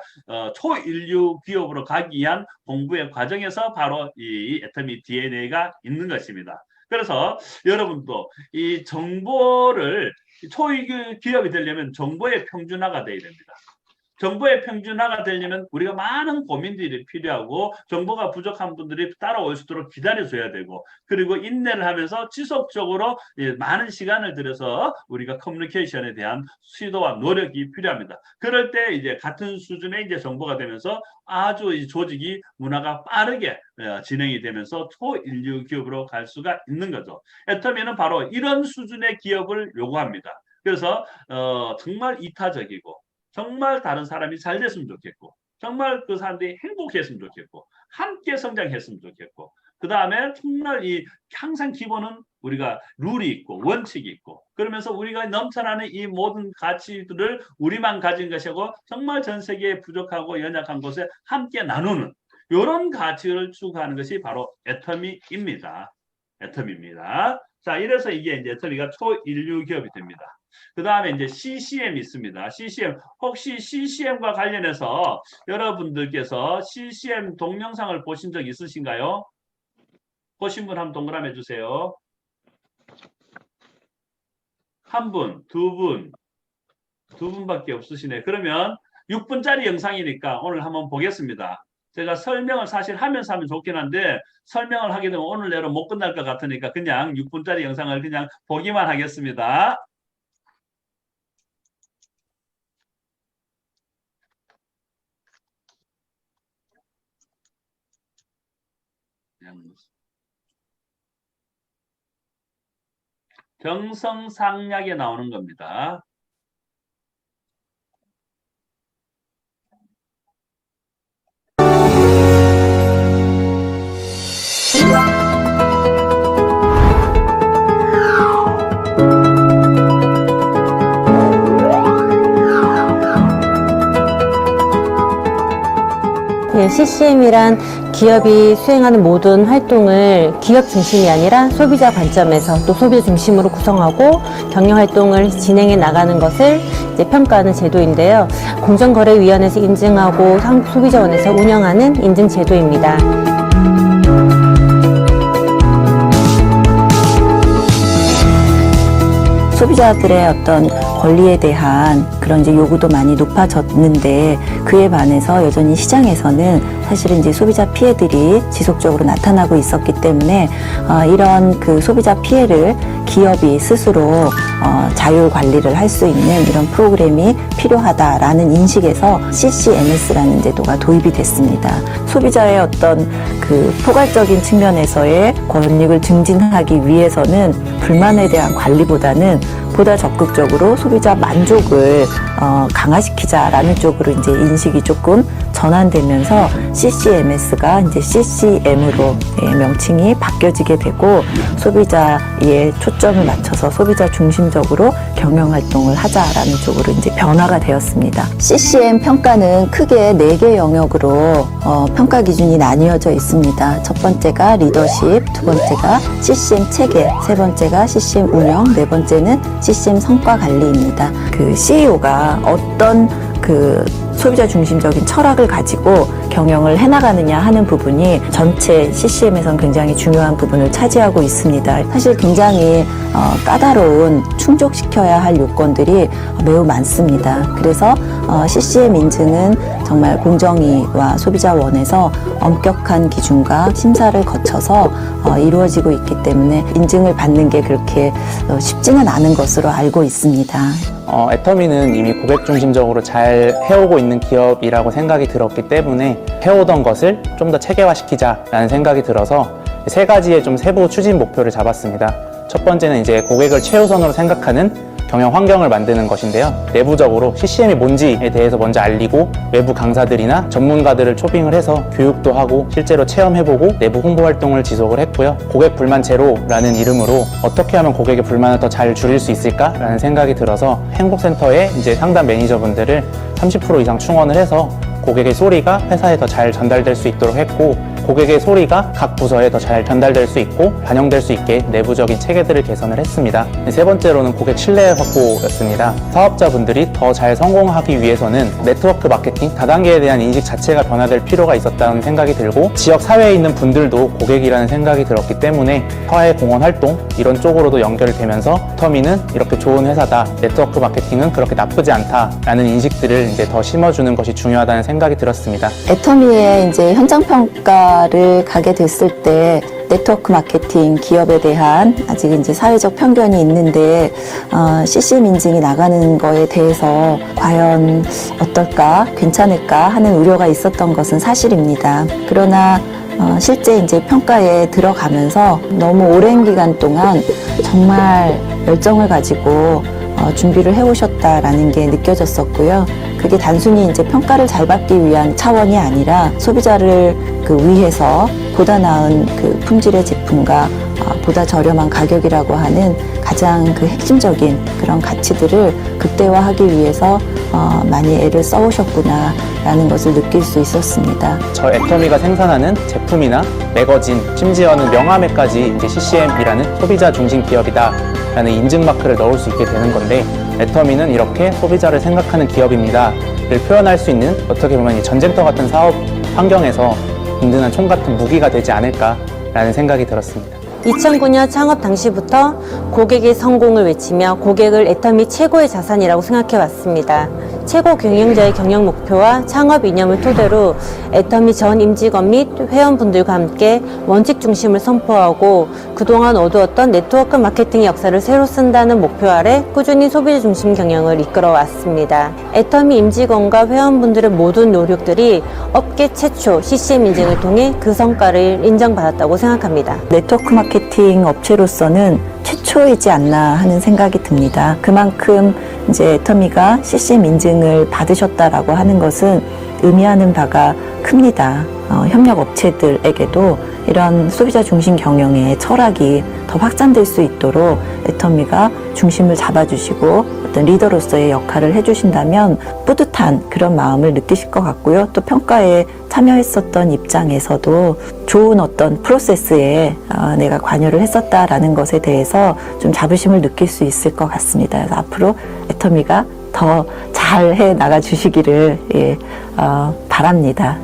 초인류 기업으로 가기 위한 공부의 과정에서 바로 이 애터미 DNA가 있는 것입니다. 그래서 여러분도 이 정보를 초인류 기업이 되려면 정보의 평준화가 되어야 됩니다. 정보의 평준화가 되려면 우리가 많은 고민들이 필요하고 정보가 부족한 분들이 따라올 수 있도록 기다려줘야 되고 그리고 인내를 하면서 지속적으로 많은 시간을 들여서 우리가 커뮤니케이션에 대한 시도와 노력이 필요합니다. 그럴 때 이제 같은 수준의 이제 정보가 되면서 아주 이 조직이 문화가 빠르게 진행이 되면서 초인류 기업으로 갈 수가 있는 거죠. 애터미는 바로 이런 수준의 기업을 요구합니다. 그래서 정말 이타적이고 정말 다른 사람이 잘 됐으면 좋겠고 정말 그 사람들이 행복했으면 좋겠고 함께 성장했으면 좋겠고 그 다음에 정말 이 항상 기본은 우리가 룰이 있고 원칙이 있고 그러면서 우리가 넘쳐나는 이 모든 가치들을 우리만 가진 것이고 정말 전 세계에 부족하고 연약한 곳에 함께 나누는 이런 가치를 추구하는 것이 바로 애터미입니다. 애터미입니다. 자, 이래서 이게 이제 애터미가 초인류 기업이 됩니다. 그 다음에 이제 CCM이 있습니다. CCM. 혹시 CCM과 관련해서 여러분들께서 CCM 동영상을 보신 적 있으신가요? 보신 분 한번 동그라미 해주세요. 한 분, 두 분밖에 없으시네. 그러면 6분짜리 영상이니까 오늘 한번 보겠습니다. 제가 설명을 사실 하면서 하면 좋긴 한데 설명을 하게 되면 오늘 내로 못 끝날 것 같으니까 그냥 6분짜리 영상을 그냥 보기만 하겠습니다. 정성상약에 나오는 겁니다. CCM이란 기업이 수행하는 모든 활동을 기업 중심이 아니라 소비자 관점에서 또 소비자 중심으로 구성하고 경영 활동을 진행해 나가는 것을 이제 평가하는 제도인데요. 공정거래위원회에서 인증하고 소비자원에서 운영하는 인증 제도입니다. 소비자들의 어떤 권리에 대한 그런 이제 요구도 많이 높아졌는데 그에 반해서 여전히 시장에서는 사실은 이제 소비자 피해들이 지속적으로 나타나고 있었기 때문에 이런 그 소비자 피해를 기업이 스스로 자율 관리를 할 수 있는 이런 프로그램이 필요하다라는 인식에서 CCMS라는 제도가 도입이 됐습니다. 소비자의 어떤 그 포괄적인 측면에서의 권익을 증진하기 위해서는 불만에 대한 관리보다는 보다 적극적으로 소비자 만족을 강화시키자라는 쪽으로 이제 인식이 조금 전환되면서 CCMS가 이제 CCM으로 명칭이 바뀌어지게 되고 소비자의 초점을 맞춰서 소비자 중심적으로 경영 활동을 하자라는 쪽으로 이제 변화가 되었습니다. CCM 평가는 크게 4개 영역으로 평가 기준이 나뉘어져 있습니다. 첫 번째가 리더십, 두 번째가 CCM 체계, 세 번째가 CCM 운영, 네 번째는 CCM 성과 관리입니다. 그 CEO가 어떤 그 소비자 중심적인 철학을 가지고 경영을 해나가느냐 하는 부분이 전체 CCM에선 굉장히 중요한 부분을 차지하고 있습니다. 사실 굉장히 까다로운 충족시켜야 할 요건들이 매우 많습니다. 그래서 CCM 인증은 정말 공정위와 소비자원에서 엄격한 기준과 심사를 거쳐서 이루어지고 있기 때문에 인증을 받는 게 그렇게 쉽지는 않은 것으로 알고 있습니다. 애터미는 이미 고객 중심적으로 잘 해오고 있는 기업이라고 생각이 들었기 때문에 해오던 것을 좀 더 체계화시키자라는 생각이 들어서 3가지의 좀 세부 추진 목표를 잡았습니다. 첫 번째는 이제 고객을 최우선으로 생각하는 경영 환경을 만드는 것인데요. 내부적으로 CCM이 뭔지에 대해서 먼저 알리고 외부 강사들이나 전문가들을 초빙을 해서 교육도 하고 실제로 체험해보고 내부 홍보 활동을 지속을 했고요. 고객 불만 제로라는 이름으로 어떻게 하면 고객의 불만을 더 잘 줄일 수 있을까라는 생각이 들어서 행복센터에 이제 상담 매니저분들을 30% 이상 충원을 해서 고객의 소리가 회사에 더 잘 전달될 수 있도록 했고 고객의 소리가 각 부서에 더 잘 전달될 수 있고 반영될 수 있게 내부적인 체계들을 개선을 했습니다. 세 번째로는 고객 신뢰 확보였습니다. 사업자분들이 더 잘 성공하기 위해서는 네트워크 마케팅, 다단계에 대한 인식 자체가 변화될 필요가 있었다는 생각이 들고 지역 사회에 있는 분들도 고객이라는 생각이 들었기 때문에 사회 공헌 활동 이런 쪽으로도 연결이 되면서 애터미는 이렇게 좋은 회사다, 네트워크 마케팅은 그렇게 나쁘지 않다라는 인식들을 이제 더 심어주는 것이 중요하다는 생각이 들었습니다. 애터미의 이제 현장 평가를 가게 됐을 때 네트워크 마케팅 기업에 대한 아직 이제 사회적 편견이 있는데 CCM 인증이 나가는 거에 대해서 과연 어떨까, 괜찮을까 하는 우려가 있었던 것은 사실입니다. 그러나 실제 이제 평가에 들어가면서 너무 오랜 기간 동안 정말 열정을 가지고 준비를 해오셨다라는 게 느껴졌었고요. 그게 단순히 이제 평가를 잘 받기 위한 차원이 아니라 소비자를 위해서 보다 나은 그 품질의 제품과 보다 저렴한 가격이라고 하는 가장 그 핵심적인 그런 가치들을 극대화하기 위해서 많이 애를 써오셨구나라는 것을 느낄 수 있었습니다. 저 애터미가 생산하는 제품이나 매거진, 심지어는 명함에까지 이제 CCM이라는 소비자 중심 기업이다라는 인증 마크를 넣을 수 있게 되는 건데 애터미는 이렇게 소비자를 생각하는 기업입니다를 표현할 수 있는 어떻게 보면 이 전쟁터 같은 사업 환경에서 든든한 총 같은 무기가 되지 않을까라는 생각이 들었습니다. 2009년 창업 당시부터 고객의 성공을 외치며 고객을 애터미 최고의 자산이라고 생각해 왔습니다. 최고 경영자의 경영 목표와 창업 이념을 토대로 애터미 전 임직원 및 회원분들과 함께 원칙 중심을 선포하고 그동안 어두웠던 네트워크 마케팅 역사를 새로 쓴다는 목표 아래 꾸준히 소비자 중심 경영을 이끌어 왔습니다. 애터미 임직원과 회원분들의 모든 노력들이 업계 최초 CCM 인증을 통해 그 성과를 인정받았다고 생각합니다. 네트워크 마케팅 업체로서는 최초이지 않나 하는 생각이 듭니다. 그만큼 이제 애터미가 CCM 인증을 받으셨다라고 하는 것은 의미하는 바가 큽니다. 협력 업체들에게도 이런 소비자 중심 경영의 철학이 더 확산될 수 있도록 애터미가 중심을 잡아주시고 어떤 리더로서의 역할을 해주신다면 뿌듯한 그런 마음을 느끼실 것 같고요. 또 평가에 참여했었던 입장에서도 좋은 어떤 프로세스에 내가 관여를 했었다라는 것에 대해서 좀 자부심을 느낄 수 있을 것 같습니다. 그래서 앞으로 애터미가 더 잘 해 나가 주시기를 바랍니다.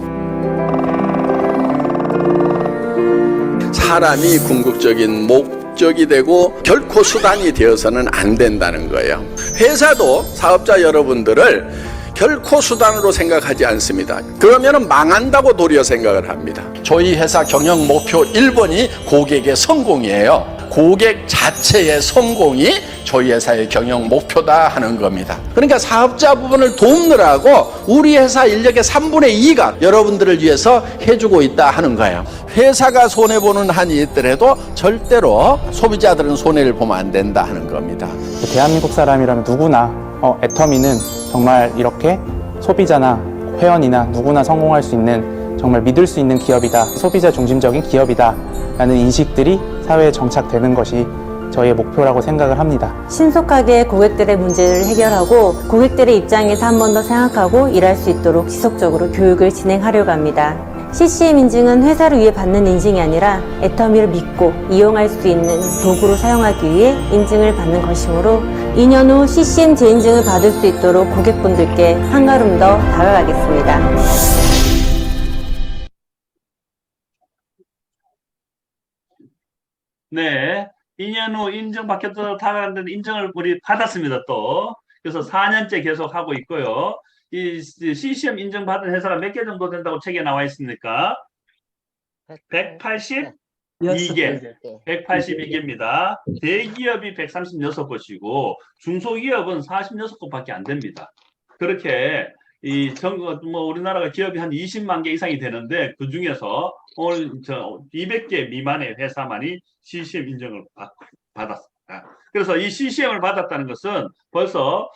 사람이 궁극적인 목적이 되고 결코 수단이 되어서는 안 된다는 거예요. 회사도 사업자 여러분들을 결코 수단으로 생각하지 않습니다. 그러면 망한다고 도리어 생각을 합니다. 저희 회사 경영 목표 1번이 고객의 성공이에요. 고객 자체의 성공이 저희 회사의 경영 목표다 하는 겁니다. 그러니까 사업자 부분을 돕느라고 우리 회사 인력의 3분의 2가 여러분들을 위해서 해주고 있다 하는 거예요. 회사가 손해보는 한이 있더라도 절대로 소비자들은 손해를 보면 안 된다 하는 겁니다. 대한민국 사람이라면 누구나 애터미는 정말 이렇게 소비자나 회원이나 누구나 성공할 수 있는 정말 믿을 수 있는 기업이다. 소비자 중심적인 기업이다. 라는 인식들이 사회에 정착되는 것이 저희의 목표라고 생각을 합니다. 신속하게 고객들의 문제를 해결하고 고객들의 입장에서 한 번 더 생각하고 일할 수 있도록 지속적으로 교육을 진행하려고 합니다. CCM 인증은 회사를 위해 받는 인증이 아니라 애터미를 믿고 이용할 수 있는 도구로 사용하기 위해 인증을 받는 것이므로 2년 후 CCM 재인증을 받을 수 있도록 고객분들께 한 걸음 더 다가가겠습니다. 네. 2년 후 인증받겠다고 다가갔는데 인증을 우리 받았습니다, 또. 그래서 4년째 계속 하고 있고요. 이 CCM 인증받은 회사가 몇 개 정도 된다고 책에 나와 있습니까? 182개. 182개입니다. 대기업이 136곳이고 중소기업은 46곳밖에 안 됩니다. 그렇게 우리나라가 기업이 한 20만 개 이상이 되는데 그 중에서 오늘 200개 미만의 회사만이 CCM 인증을 받았습니다. 그래서 이 CCM을 받았다는 것은 벌써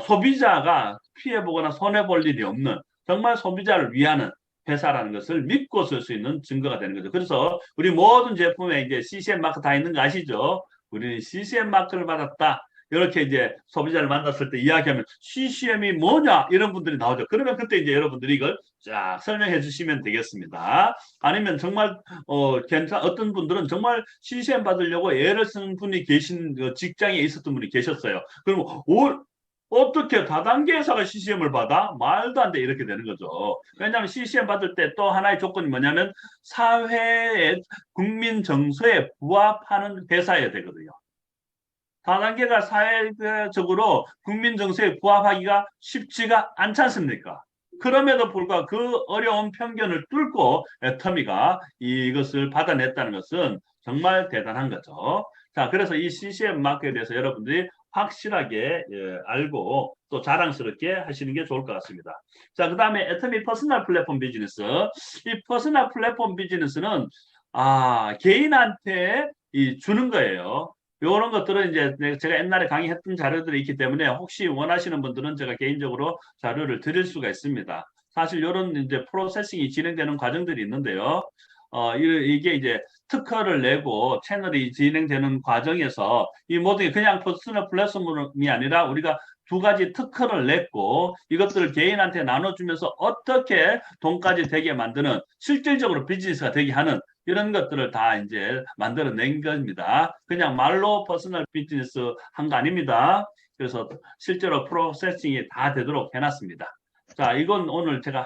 소비자가 피해보거나 손해볼 일이 없는 정말 소비자를 위하는 회사라는 것을 믿고 쓸 수 있는 증거가 되는 거죠. 그래서 우리 모든 제품에 이제 CCM 마크 다 있는 거 아시죠? 우리는 CCM 마크를 받았다. 이렇게 이제 소비자를 만났을 때 이야기하면 CCM이 뭐냐? 이런 분들이 나오죠. 그러면 그때 이제 여러분들이 이걸 쫙 설명해 주시면 되겠습니다. 아니면 정말 어떤 분들은 정말 CCM 받으려고 애를 쓰는 분이 계신 직장에 있었던 분이 계셨어요. 그러면 어떻게 다단계 회사가 CCM을 받아? 말도 안 돼. 이렇게 되는 거죠. 왜냐하면 CCM 받을 때 또 하나의 조건이 뭐냐면 사회의 국민 정서에 부합하는 회사여야 되거든요. 다단계가 사회적으로 국민 정서에 부합하기가 쉽지가 않지 않습니까? 그럼에도 불구하고 그 어려운 편견을 뚫고 애터미가 이것을 받아냈다는 것은 정말 대단한 거죠. 자, 그래서 이 CCM 마크에 대해서 여러분들이 확실하게 알고 또 자랑스럽게 하시는 게 좋을 것 같습니다. 자, 그 다음에 애터미 퍼스널 플랫폼 비즈니스. 이 퍼스널 플랫폼 비즈니스는 개인한테 주는 거예요. 이런 것들은 이제 제가 옛날에 강의했던 자료들이 있기 때문에 혹시 원하시는 분들은 제가 개인적으로 자료를 드릴 수가 있습니다. 사실 이런 이제 프로세싱이 진행되는 과정들이 있는데요. 이게 이제 특허를 내고 채널이 진행되는 과정에서 이 모든 게 그냥 퍼스널 플랫폼이 아니라 우리가 두 가지 특허를 냈고 이것들을 개인한테 나눠주면서 어떻게 돈까지 되게 만드는 실질적으로 비즈니스가 되게 하는 이런 것들을 다 이제 만들어낸 겁니다. 그냥 말로 퍼스널 비즈니스 한 거 아닙니다. 그래서 실제로 프로세싱이 다 되도록 해놨습니다. 자, 이건 오늘 제가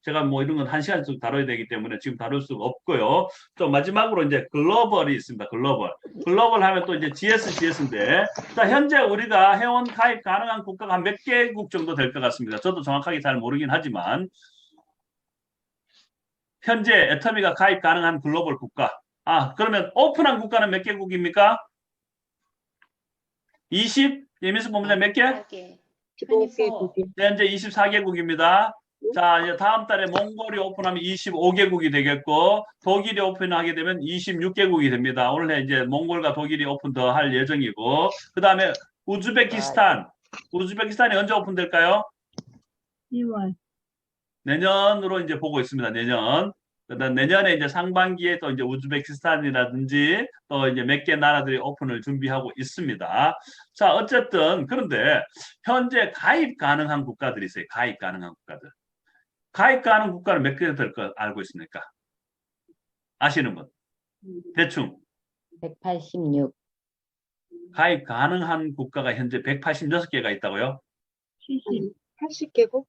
제가 뭐 이런 건 1시간씩 다뤄야 되기 때문에 지금 다룰 수가 없고요. 또 마지막으로 이제 글로벌이 있습니다. 글로벌 하면 또 이제 GS인데, 자, 현재 우리가 회원 가입 가능한 국가가 한 몇 개국 정도 될 것 같습니다. 저도 정확하게 잘 모르긴 하지만, 현재 애터미가 가입 가능한 글로벌 국가. 그러면 오픈한 국가는 몇 개국입니까? 20? 예미스 본부장 몇 개? 15개국이. 현재 24개국입니다. 자, 이제 다음 달에 몽골이 오픈하면 25개국이 되겠고, 독일이 오픈하게 되면 26개국이 됩니다. 올해 이제 몽골과 독일이 오픈 더 할 예정이고, 그 다음에 우즈베키스탄이 언제 오픈될까요? 2월. 내년으로 이제 보고 있습니다. 내년. 그다음 내년에 이제 상반기에 또 이제 우즈베키스탄이라든지 또 이제 몇 개 나라들이 오픈을 준비하고 있습니다. 자, 어쨌든 그런데 현재 가입 가능한 국가들이 있어요. 가입 가능한 국가들. 가입 가능한 국가는 몇 개 될 거 알고 있습니까? 아시는 분? 대충. 186. 가입 가능한 국가가 현재 186개가 있다고요? 80개국?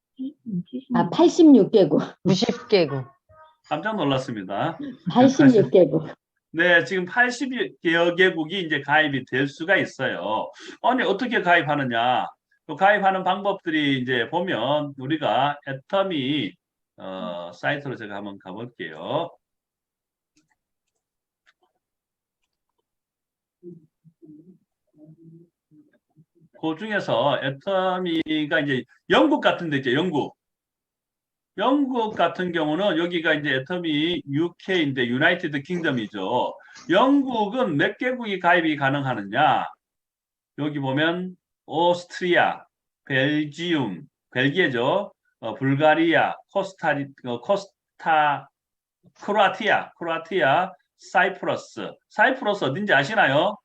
86개국. 90개국. 깜짝 놀랐습니다. 86개국. 네, 지금 80여 개국이 이제 가입이 될 수가 있어요. 아니, 어떻게 가입하느냐? 또 가입하는 방법들이 이제 보면 우리가 애터미 사이트로 제가 한번 가볼게요. 그 중에서 애터미가 이제 영국 같은 데 있죠. 영국 같은 경우는 여기가 이제 애터미 UK인데 유나이티드 킹덤이죠. 영국은 몇 개국이 가입이 가능하느냐? 여기 보면 오스트리아, 벨기움, 벨기에죠. 불가리아, 크로아티아, 사이프러스 어딘지 아시나요?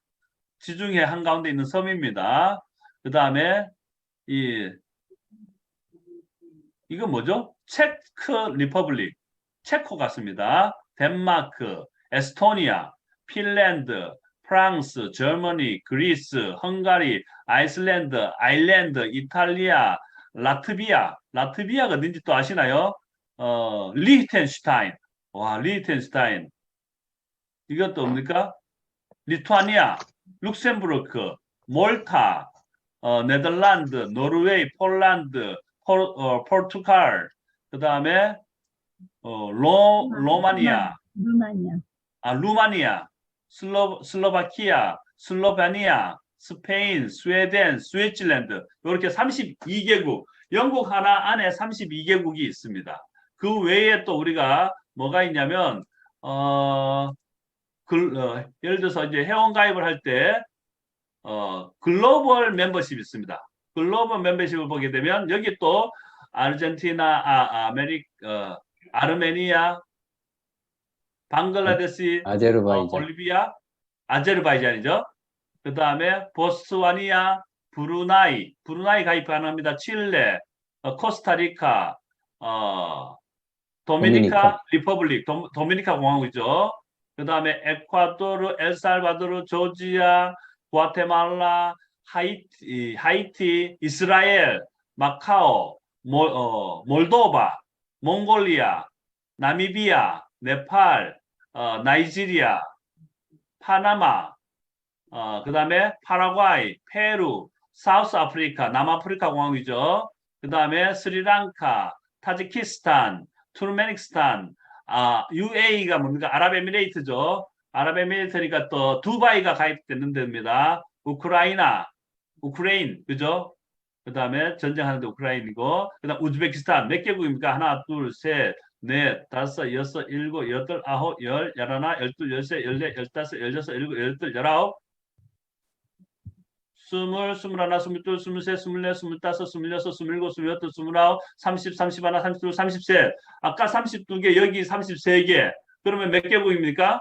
지중해 한가운데 있는 섬입니다. 그 다음에 이건 뭐죠? 체크 리퍼블릭, 체코 같습니다. 덴마크, 에스토니아, 핀란드, 프랑스, 저머니, 그리스, 헝가리, 아이슬란드, 아일랜드, 이탈리아, 라트비아가 어딘지 또 아시나요? 리히텐슈타인. 와, 리히텐슈타인. 이것도 뭡니까? 리투아니아, 룩셈부르크, 몰타, 네덜란드, 노르웨이, 폴란드, 포르투갈, 그 다음에 루마니아, 슬로바키아, 슬로베니아, 스페인, 스웨덴, 스위tzerland 이렇게 32개국, 영국 하나 안에 32개국이 있습니다. 그 외에 또 우리가 뭐가 있냐면 예를 들어서 이제 회원 가입을 할 때 글로벌 멤버십이 있습니다. 글로벌 멤버십을 보게 되면 여기 또 아르헨티나, 아르메니아, 방글라데시, 볼리비아, 아제르바이잔이죠. 그 다음에 보스와니아, 브루나이 가입 가능합니다. 칠레, 코스타리카, 도미니카 리퍼블릭, 도미니카 공화국이죠. 그 다음에 에콰도르, 엘살바도르, 조지아, 과테말라, 하이티, 이스라엘, 마카오, 몰도바, 몽골리아, 나미비아, 네팔, 나이지리아, 파나마, 그 다음에 파라과이, 페루, 사우스 아프리카, 남아프리카 공화국이죠. 그 다음에 스리랑카, 타지키스탄, 투르메니스탄, UAE가 뭡니까? 아랍에미레이트죠. 아랍에미레이트니까 또 두바이가 가입되는 데입니다. 우크레인, 그죠? 그 다음에 전쟁하는데 우크라이나이고, 그 다음 우즈베키스탄 몇 개국입니까? 하나, 둘, 셋, 넷, 다섯, 여섯, 일곱, 여덟, 아홉, 열, 열하나, 열둘, 열세, 열네, 열다섯, 열여섯, 일곱, 열여덟, 열아홉, 스물, 스물하나, 스물둘, 스물셋, 스물넷, 스물다섯, 스물여섯, 스물일곱, 스물여덟, 스물아홉, 30, 31, 32, 33. 아까 32개, 여기 33개. 그러면 몇 개국입니까?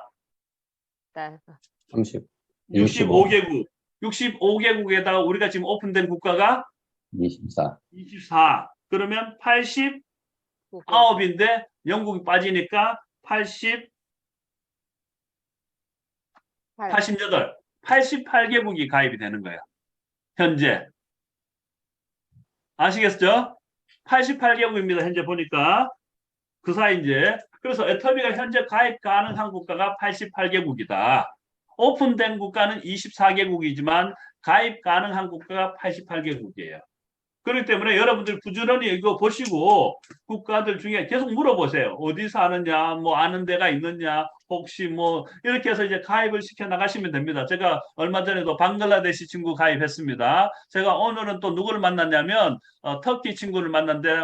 65개국. 65개국에다가 우리가 지금 오픈된 국가가 24. 그러면 89인데 영국이 빠지니까 88개국이 가입이 되는 거예요. 현재. 아시겠죠? 88개국입니다. 현재 보니까. 그 사이 이제. 그래서 애터미가 현재 가입 가능한 국가가 88개국이다. 오픈된 국가는 24개국이지만 가입 가능한 국가가 88개국이에요. 그렇기 때문에 여러분들 부지런히 이거 보시고 국가들 중에 계속 물어보세요. 어디 사느냐, 뭐 아는 데가 있느냐, 혹시 뭐 이렇게 해서 이제 가입을 시켜 나가시면 됩니다. 제가 얼마 전에도 방글라데시 친구 가입했습니다. 제가 오늘은 또 누구를 만났냐면 터키 친구를 만났는데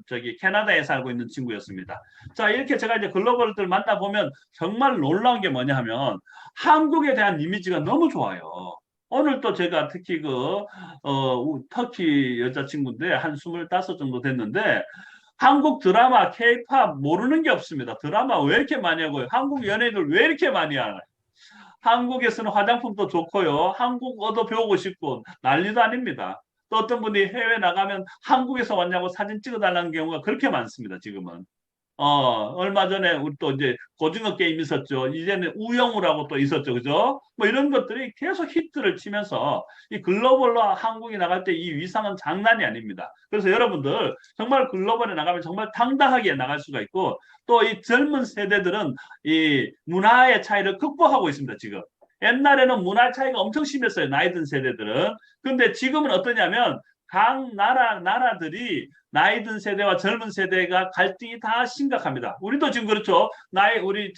저기 캐나다에 살고 있는 친구였습니다. 자, 이렇게 제가 이제 글로벌들 만나보면 정말 놀라운 게 뭐냐 하면 한국에 대한 이미지가 너무 좋아요. 오늘 또 제가 특히 터키 여자친구인데 한 25 정도 됐는데 한국 드라마, K-팝 모르는 게 없습니다. 드라마 왜 이렇게 많이 하고요? 한국 연예인들 왜 이렇게 많이 하나요? 한국에서는 화장품도 좋고요. 한국어도 배우고 싶고 난리도 아닙니다. 또 어떤 분이 해외 나가면 한국에서 왔냐고 사진 찍어달라는 경우가 그렇게 많습니다. 지금은. 얼마 전에 우리 또 이제 고등어 게임 있었죠. 이제는 우영우라고 또 있었죠. 그죠? 뭐 이런 것들이 계속 히트를 치면서 이 글로벌로 한국이 나갈 때 이 위상은 장난이 아닙니다. 그래서 여러분들 정말 글로벌에 나가면 정말 당당하게 나갈 수가 있고 또 이 젊은 세대들은 이 문화의 차이를 극복하고 있습니다. 지금. 옛날에는 문화 차이가 엄청 심했어요. 나이 든 세대들은. 근데 지금은 어떠냐면 각 나라들이 나이 든 세대와 젊은 세대가 갈등이 다 심각합니다. 우리도 지금 그렇죠. 우리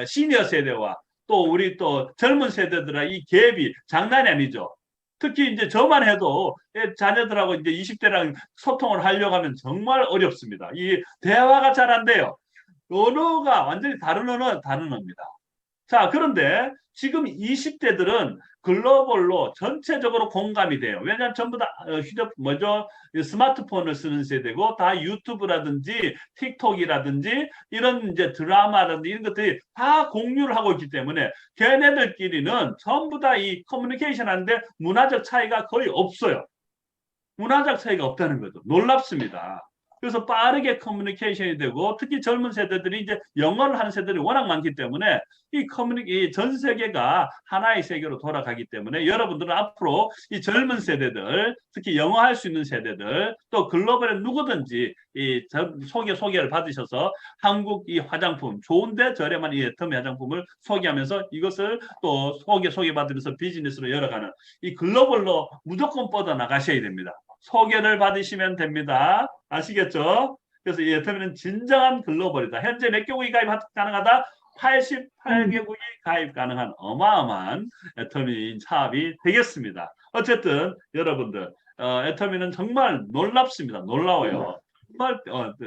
시니어 세대와 또 우리 또 젊은 세대들의 이 갭이 장난이 아니죠. 특히 이제 저만 해도 자녀들하고 이제 20대랑 소통을 하려고 하면 정말 어렵습니다. 이 대화가 잘 안 돼요. 언어가 완전히 다른 언어입니다. 자, 그런데 지금 20대들은 글로벌로 전체적으로 공감이 돼요. 왜냐하면 전부 다 스마트폰을 쓰는 세대고 다 유튜브라든지 틱톡이라든지 이런 이제 드라마라든지 이런 것들이 다 공유를 하고 있기 때문에 걔네들끼리는 전부 다 이 커뮤니케이션 하는데 문화적 차이가 거의 없어요. 문화적 차이가 없다는 거죠. 놀랍습니다. 그래서 빠르게 커뮤니케이션이 되고 특히 젊은 세대들이 이제 영어를 하는 세대들이 워낙 많기 때문에 전 세계가 하나의 세계로 돌아가기 때문에 여러분들은 앞으로 이 젊은 세대들, 특히 영어 할 수 있는 세대들, 또 글로벌에 누구든지 이 소개를 받으셔서 한국 이 화장품, 좋은데 저렴한 이 애터미 화장품을 소개하면서 이것을 또 소개받으면서 비즈니스로 열어가는 이 글로벌로 무조건 뻗어나가셔야 됩니다. 소개를 받으시면 됩니다. 아시겠죠? 그래서 이 애터미는 진정한 글로벌이다. 현재 몇 개국이 가입 가능하다? 88개국이 가입 가능한 어마어마한 애터미 사업이 되겠습니다. 어쨌든 여러분들 애터미는 정말 놀랍습니다. 놀라워요. 정말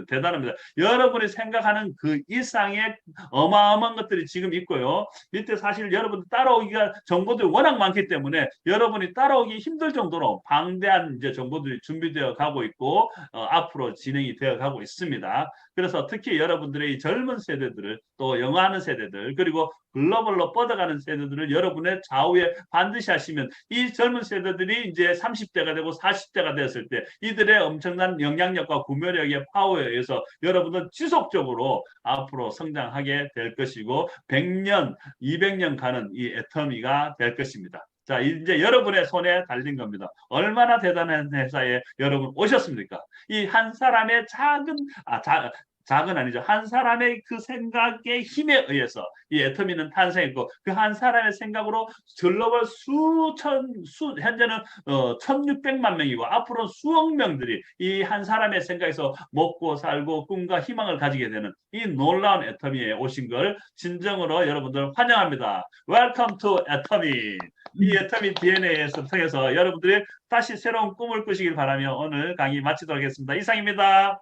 대단합니다. 여러분이 생각하는 그 이상의 어마어마한 것들이 지금 있고요. 밑에 사실 여러분 따라오기가 정보들이 워낙 많기 때문에 여러분이 따라오기 힘들 정도로 방대한 이제 정보들이 준비되어 가고 있고 앞으로 진행이 되어 가고 있습니다. 그래서 특히 여러분들의 이 젊은 세대들을 또 영어하는 세대들 그리고 글로벌로 뻗어가는 세대들을 여러분의 좌우에 반드시 하시면 이 젊은 세대들이 이제 30대가 되고 40대가 되었을 때 이들의 엄청난 영향력과 구매력의 파워에 의해서 여러분은 지속적으로 앞으로 성장하게 될 것이고 100년, 200년 가는 이 애터미가 될 것입니다. 자, 이제 여러분의 손에 달린 겁니다. 얼마나 대단한 회사에 여러분 오셨습니까? 이 한 사람의 작은 아니죠. 한 사람의 그 생각의 힘에 의해서 이 애터미는 탄생했고 그 한 사람의 생각으로 글로벌 현재는 1600만 명이고 앞으로 수억 명들이 이 한 사람의 생각에서 먹고 살고 꿈과 희망을 가지게 되는 이 놀라운 애터미에 오신 걸 진정으로 여러분들 환영합니다. Welcome to 애터미. 이 애터미 DNA에서 통해서 여러분들이 다시 새로운 꿈을 꾸시길 바라며 오늘 강의 마치도록 하겠습니다. 이상입니다.